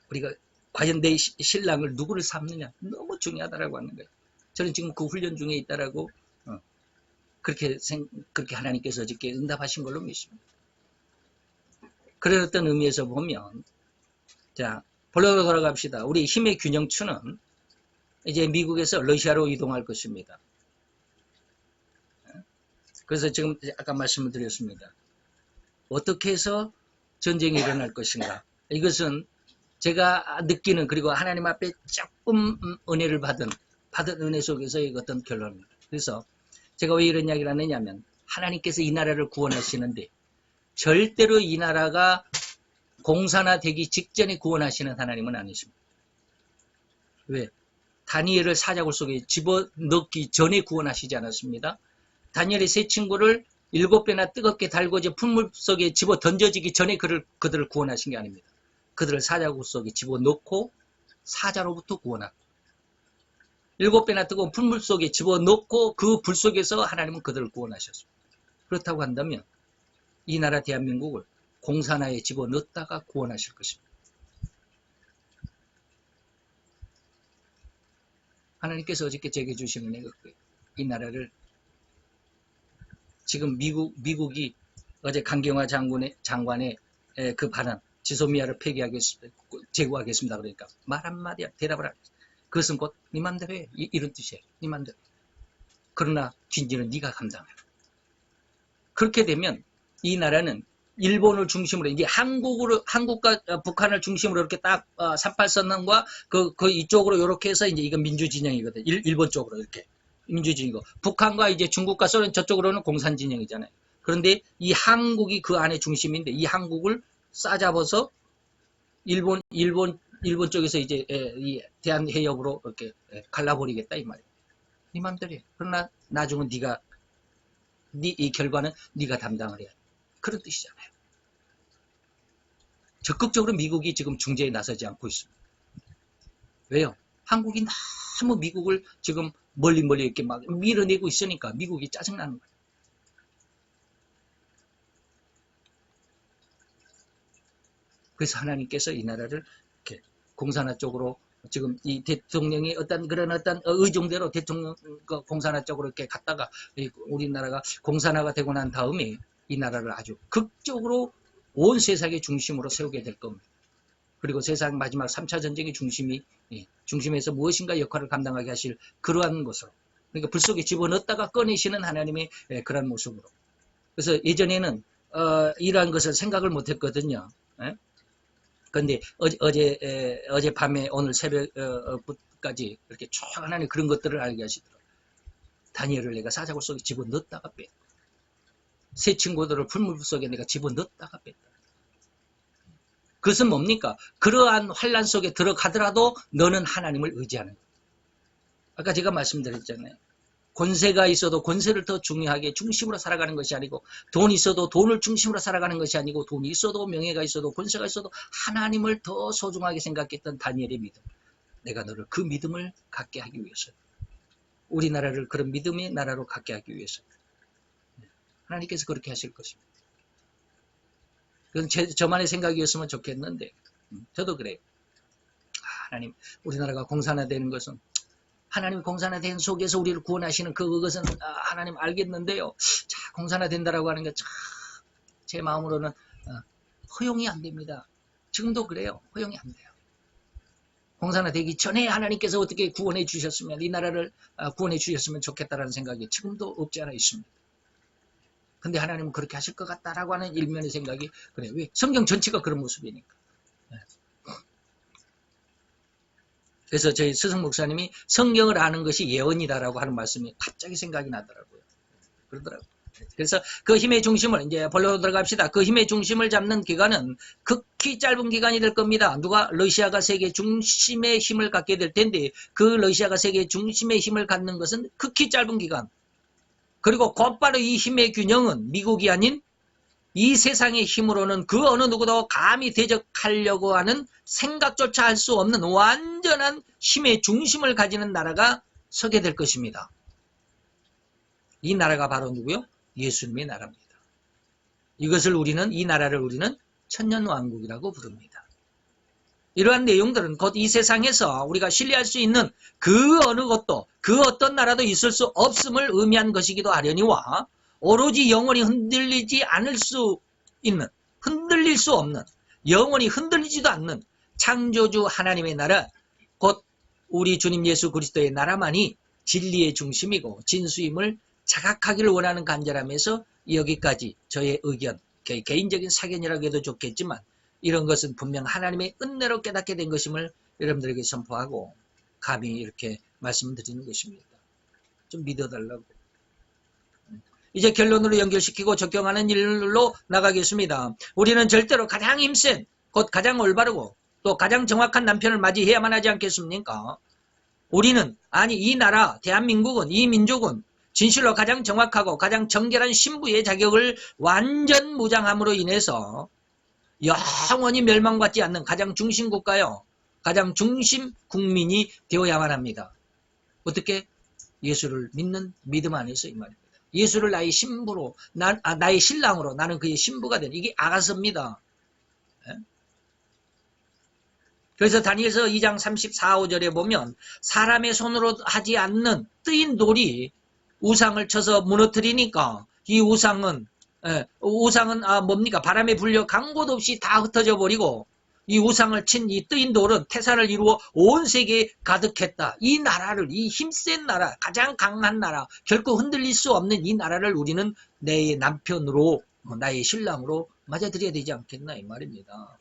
우리가 과연 내 신랑을 누구를 삼느냐 너무 중요하다라고 하는 거예요. 저는 지금 그 훈련 중에 있다라고 그렇게 하나님께서 어저께 응답하신 걸로 믿습니다. 그런 어떤 의미에서 보면 자 본론으로 돌아갑시다. 우리 힘의 균형추는 이제 미국에서 러시아로 이동할 것입니다. 그래서 지금 아까 말씀을 드렸습니다. 어떻게 해서 전쟁이 일어날 것인가. 이것은 제가 느끼는 그리고 하나님 앞에 조금 은혜를 받은 은혜 속에서의 어떤 결론입니다. 그래서 제가 왜 이런 이야기를 하느냐면 하나님께서 이 나라를 구원하시는데 절대로 이 나라가 공산화되기 직전에 구원하시는 하나님은 아니십니다. 왜? 다니엘을 사자굴 속에 집어넣기 전에 구원하시지 않았습니다. 다니엘의 세 친구를 7배나 뜨겁게 달궈져 풀물 속에 집어 던져지기 전에 그들을 구원하신 게 아닙니다. 그들을 사자굴 속에 집어넣고 사자로부터 구원하고 7배나 뜨거운 풀물 속에 집어넣고 그 불 속에서 하나님은 그들을 구원하셨습니다. 그렇다고 한다면 이 나라 대한민국을 공산화에 집어넣다가 구원하실 것입니다. 하나님께서 어저께 제게 주신 은혜가 이 나라를 지금 미국이 어제 강경화 장관의 그 발언 지소미아를 폐기하겠습니다. 제거하겠습니다. 그러니까 말 한마디 대답을 하겠습니다. 그것은 곧 네 맘대로 해. 이런 뜻이에요. 네 맘대로. 그러나 뒷일은 네가 감당해. 그렇게 되면 이 나라는 일본을 중심으로 이제 한국과 북한을 중심으로 이렇게 딱 38선언과 그 이쪽으로 이렇게 해서 이제 이건 민주진영이거든. 일본 쪽으로 이렇게 민주진영이고 북한과 이제 중국과 소련 저쪽으로는 공산진영이잖아요. 그런데 이 한국이 그 안에 중심인데 이 한국을 싸잡아서 일본 쪽에서 이제 이 대한해협으로 이렇게 갈라버리겠다 이 말이에요. 네 맘대로 해. 그러나 나중은 이 결과는 네가 담당을 해야 돼. 그런 뜻이잖아요. 적극적으로 미국이 지금 중재에 나서지 않고 있습니다. 왜요? 한국이 너무 미국을 지금 멀리 이렇게 막 밀어내고 있으니까 미국이 짜증나는 거예요. 그래서 하나님께서 이 나라를 이렇게 공산화 쪽으로 지금 이 대통령이 그런 의중대로 대통령 공산화 쪽으로 이렇게 갔다가 우리나라가 공산화가 되고 난 다음에 이 나라를 아주 극적으로 온 세상의 중심으로 세우게 될 겁니다. 그리고 세상 마지막 3차 전쟁의 중심에서 무엇인가 역할을 감당하게 하실 그러한 것으로. 그러니까 불 속에 집어넣었다가 꺼내시는 하나님의 그런 모습으로. 그래서 예전에는 이러한 것을 생각을 못했거든요. 그런데 어젯밤에 오늘 새벽까지 이렇게 쭉 하나님 그런 것들을 알게 하시더라고요. 다니엘을 내가 사자굴 속에 집어넣었다가 뺐다. 새 친구들을 풀물 속에 내가 집어넣었다가 뺐다. 그것은 뭡니까? 그러한 환란 속에 들어가더라도 너는 하나님을 의지하는 거예요. 아까 제가 말씀드렸잖아요. 권세가 있어도 권세를 더 중요하게 중심으로 살아가는 것이 아니고 돈이 있어도 돈을 중심으로 살아가는 것이 아니고 돈이 있어도 명예가 있어도 권세가 있어도 하나님을 더 소중하게 생각했던 다니엘의 믿음. 내가 너를 그 믿음을 갖게 하기 위해서 우리나라를 그런 믿음의 나라로 갖게 하기 위해서 하나님께서 그렇게 하실 것입니다. 그건 저만의 생각이었으면 좋겠는데 저도 그래요. 하나님 우리나라가 공산화되는 것은 하나님 공산화된 속에서 우리를 구원하시는 그것은 하나님 알겠는데요. 자, 공산화된다라고 하는 게 제 마음으로는 허용이 안 됩니다. 지금도 그래요. 허용이 안 돼요. 공산화되기 전에 하나님께서 어떻게 구원해 주셨으면 이 나라를 구원해 주셨으면 좋겠다라는 생각이 지금도 없지 않아 있습니다. 근데 하나님은 그렇게 하실 것 같다라고 하는 일면의 생각이 그래요. 왜? 성경 전체가 그런 모습이니까. 그래서 저희 스승 목사님이 성경을 아는 것이 예언이다라고 하는 말씀이 갑자기 생각이 나더라고요. 그러더라고요. 그래서 그 힘의 중심을 이제 본론으로 들어갑시다. 그 힘의 중심을 잡는 기간은 극히 짧은 기간이 될 겁니다. 누가 러시아가 세계 중심의 힘을 갖게 될 텐데 그 러시아가 세계 중심의 힘을 갖는 것은 극히 짧은 기간. 그리고 곧바로 이 힘의 균형은 미국이 아닌 이 세상의 힘으로는 그 어느 누구도 감히 대적하려고 하는 생각조차 할 수 없는 완전한 힘의 중심을 가지는 나라가 서게 될 것입니다. 이 나라가 바로 누구요? 예수님의 나라입니다. 이 나라를 우리는 천년왕국이라고 부릅니다. 이러한 내용들은 곧 이 세상에서 우리가 신뢰할 수 있는 그 어느 것도 그 어떤 나라도 있을 수 없음을 의미한 것이기도 하려니와 오로지 영원히 흔들리지 않을 수 있는, 흔들릴 수 없는, 영원히 흔들리지도 않는 창조주 하나님의 나라, 곧 우리 주님 예수 그리스도의 나라만이 진리의 중심이고 진수임을 자각하기를 원하는 간절함에서 여기까지 저의 의견, 개인적인 사견이라고 해도 좋겠지만 이런 것은 분명 하나님의 은혜로 깨닫게 된 것임을 여러분들에게 선포하고 감히 이렇게 말씀드리는 것입니다. 좀 믿어달라고. 이제 결론으로 연결시키고 적용하는 일로 나가겠습니다. 우리는 절대로 가장 힘센, 곧 가장 올바르고 또 가장 정확한 남편을 맞이해야만 하지 않겠습니까? 우리는, 아니 이 나라, 대한민국은, 이 민족은 진실로 가장 정확하고 가장 정결한 신부의 자격을 완전 무장함으로 인해서 영원히 멸망받지 않는 가장 중심 국가요. 가장 중심 국민이 되어야만 합니다. 어떻게? 예수를 믿는 믿음 안에서 이 말입니다. 예수를 나의 신부로, 나의 신랑으로 나는 그의 신부가 되는 이게 아가서입니다. 그래서 다니엘서 2장 34, 5절에 보면 사람의 손으로 하지 않는 뜨인 돌이 우상을 쳐서 무너뜨리니까 이 우상은 뭡니까? 바람에 불려 간 곳 없이 다 흩어져 버리고 이 우상을 친 이 뜨인 돌은 태산을 이루어 온 세계에 가득했다. 이 나라를, 이 힘센 나라, 가장 강한 나라, 결코 흔들릴 수 없는 이 나라를 우리는 내 남편으로, 나의 신랑으로 맞아들여야 되지 않겠나 이 말입니다.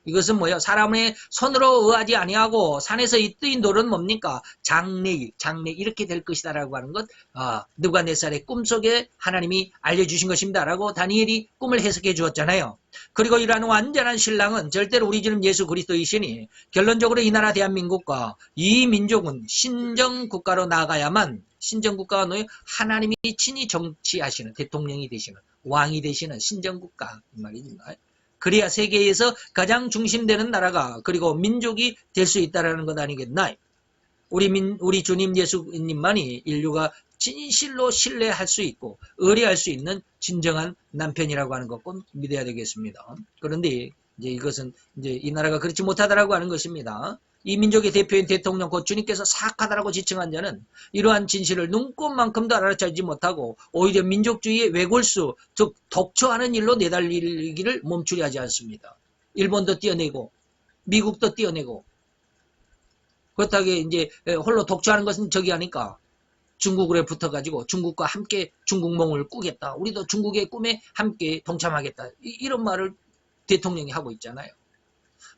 이것은 뭐예요? 사람의 손으로 의하지 아니하고 산에서 이 뜨인 돌은 뭡니까? 장래일 이렇게 될 것이다라고 하는 것, 느부갓네살의 꿈속에 하나님이 알려주신 것입니다라고 다니엘이 꿈을 해석해 주었잖아요. 그리고 이러한 완전한 신랑은 절대로 우리 주님 예수 그리스도이시니 결론적으로 이 나라 대한민국과 이 민족은 신정국가로 나아가야만, 신정국가가 뭐예요? 하나님이 친히 정치하시는, 대통령이 되시는, 왕이 되시는 신정국가 이 말입니다. 그래야 세계에서 가장 중심되는 나라가, 그리고 민족이 될 수 있다는 것 아니겠나? 우리 주님 예수님만이 인류가 진실로 신뢰할 수 있고 의뢰할 수 있는 진정한 남편이라고 하는 것 꼭 믿어야 되겠습니다. 그런데 이제 이것은 이제 이 나라가 그렇지 못하다라고 하는 것입니다. 이 민족의 대표인 대통령 곧 주님께서 사악하다라고 지칭한 자는 이러한 진실을 눈꼽만큼도 알아차리지 못하고 오히려 민족주의의 외골수, 즉 독초하는 일로 내달리기를 멈추려 하지 않습니다. 일본도 띄어내고 미국도 띄어내고 그렇다고 이제 홀로 독초하는 것은 저기 하니까 중국으로 붙어가지고 중국과 함께 중국몽을 꾸겠다. 우리도 중국의 꿈에 함께 동참하겠다. 이런 말을 대통령이 하고 있잖아요.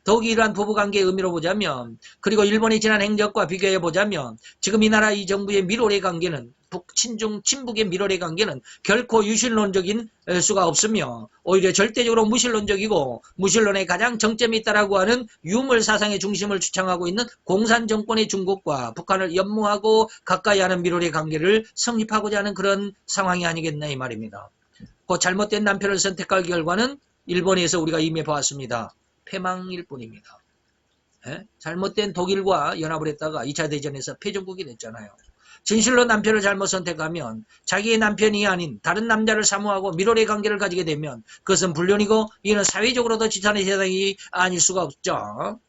더욱이 이러한 부부관계의 의미로 보자면, 그리고 일본의 지난 행적과 비교해 보자면 지금 이 나라 이 정부의 밀월의 관계는, 북친중 친북의 밀월의 관계는 결코 유실론적인 수가 없으며 오히려 절대적으로 무실론적이고 무실론의 가장 정점이 있다라고 하는 유물 사상의 중심을 주창하고 있는 공산 정권의 중국과 북한을 연모하고 가까이 하는 밀월의 관계를 성립하고자 하는 그런 상황이 아니겠나 이 말입니다. 그 잘못된 남편을 선택할 결과는 일본에서 우리가 이미 보았습니다. 패망일 뿐입니다. 잘못된 독일과 연합을 했다가 2차 대전에서 패전국이 됐잖아요. 진실로 남편을 잘못 선택하면 자기의 남편이 아닌 다른 남자를 사모하고 밀월의 관계를 가지게 되면 그것은 불륜이고 이는 사회적으로도 지탄의 세상이 아닐 수가 없죠.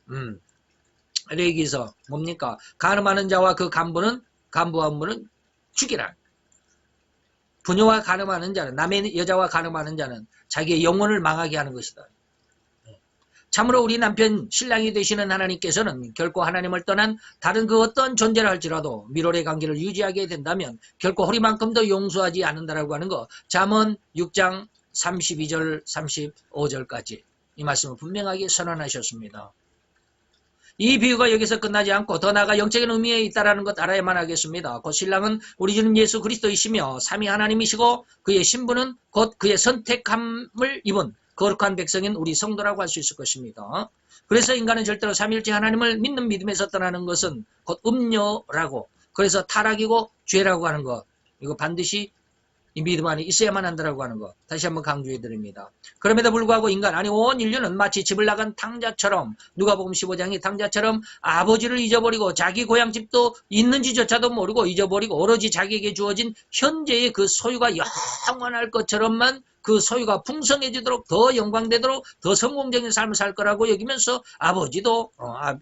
레위기서 뭡니까? 간음하는 자와 그 간부는 죽이라. 부녀와 간음하는 자는, 남의 여자와 간음하는 자는 자기의 영혼을 망하게 하는 것이다. 참으로 우리 남편 신랑이 되시는 하나님께서는 결코 하나님을 떠난 다른 그 어떤 존재를 할지라도 밀월의 관계를 유지하게 된다면 결코 허리만큼도 용서하지 않는다라고 하는 거. 잠언 6장 32절 35절까지 이 말씀을 분명하게 선언하셨습니다. 이 비유가 여기서 끝나지 않고 더 나아가 영적인 의미에 있다는 것 알아야만 하겠습니다. 곧 신랑은 우리 주님 예수 그리스도이시며 삼위 하나님이시고 그의 신부는 곧 그의 선택함을 입은 거룩한 백성인 우리 성도라고 할 수 있을 것입니다. 그래서 인간은 절대로 삼위일체 하나님을 믿는 믿음에서 떠나는 것은 곧 음료라고, 그래서 타락이고 죄라고 하는 것, 이거 반드시 이 믿음 안에 있어야만 한다라고 하는 것 다시 한번 강조해 드립니다. 그럼에도 불구하고 인간, 아니 온 인류는 마치 집을 나간 탕자처럼, 누가복음 15장의 탕자처럼 아버지를 잊어버리고 자기 고향집도 있는지조차도 모르고 잊어버리고 오로지 자기에게 주어진 현재의 그 소유가 영원할 것처럼만, 그 소유가 풍성해지도록 더 영광되도록 더 성공적인 삶을 살 거라고 여기면서 아버지도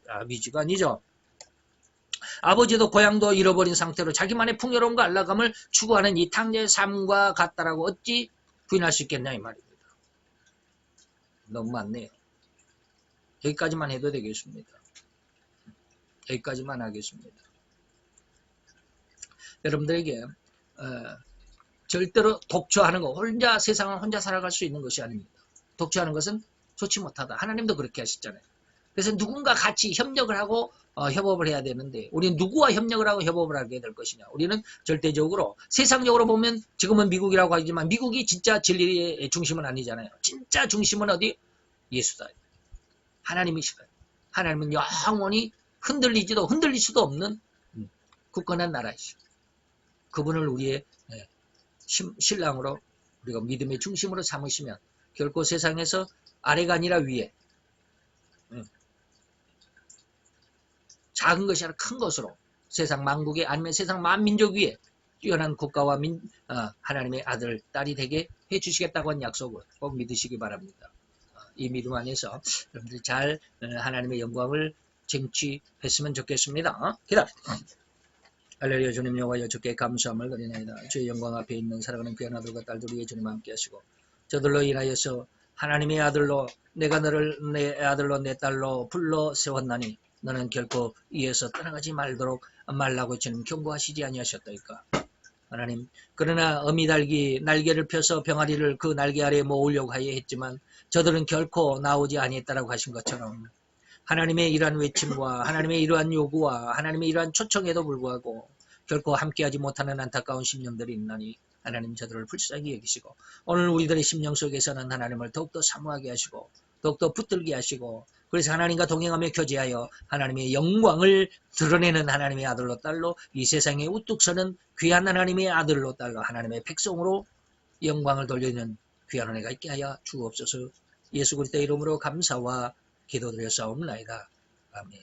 아버지가 아니죠. 아버지도 고향도 잃어버린 상태로 자기만의 풍요로움과 안락함을 추구하는 이 탕자의 삶과 같다라고 어찌 부인할 수 있겠냐 이 말입니다. 너무 많네요. 여기까지만 해도 되겠습니다. 여기까지만 하겠습니다. 여러분들에게 절대로 독초하는 거, 혼자 세상을 혼자 살아갈 수 있는 것이 아닙니다. 독초하는 것은 좋지 못하다. 하나님도 그렇게 하셨잖아요. 그래서 누군가 같이 협력을 하고 협업을 해야 되는데, 우리는 누구와 협력을 하고 협업을 하게 될 것이냐. 우리는 절대적으로 세상적으로 보면 지금은 미국이라고 하지만 미국이 진짜 진리의 중심은 아니잖아요. 진짜 중심은 어디? 예수다. 하나님이시다. 하나님은 영원히 흔들릴 수도 없는 굳건한 나라이시죠. 그분을 우리의 신랑으로 우리가 믿음의 중심으로 삼으시면 결코 세상에서 아래가 아니라 위에, 작은 것이 아니라 큰 것으로 세상 만국에, 아니면 세상 만민족 위에 뛰어난 국가와 하나님의 아들, 딸이 되게 해주시겠다고 한 약속을 꼭 믿으시기 바랍니다. 이 믿음 안에서 여러분들이 잘 하나님의 영광을 쟁취했으면 좋겠습니다. 기다. 할렐루야. 주님 여호와여, 주께 감사함을 드리나이다. 주의 영광 앞에 있는 사랑하는 귀한 아들과 딸들이 주님 함께 하시고, 저들로 인하여서 하나님의 아들로 내가 너를 내 아들로 내 딸로 불러 세웠나니 너는 결코 이에서 떠나가지 말라고 주님 경고하시지 아니하셨다니까. 하나님, 그러나 어미달기 날개를 펴서 병아리를 그 날개 아래에 모으려고 하여 했지만 저들은 결코 나오지 아니했다라고 하신 것처럼, 하나님의 이러한 외침과 하나님의 이러한 요구와 하나님의 이러한 초청에도 불구하고 결코 함께하지 못하는 안타까운 심령들이 있나니 하나님 저들을 불쌍히 여기시고, 오늘 우리들의 심령 속에서는 하나님을 더욱더 사모하게 하시고 더욱더 붙들게 하시고, 그래서 하나님과 동행하며 교제하여 하나님의 영광을 드러내는 하나님의 아들로 딸로 이 세상에 우뚝 서는 귀한 하나님의 아들로 딸로 하나님의 백성으로 영광을 돌리는 귀한 은혜가 있게 하여 주옵소서. 예수 그리스도의 이름으로 감사와 기도드렸사옵나이다. 아멘.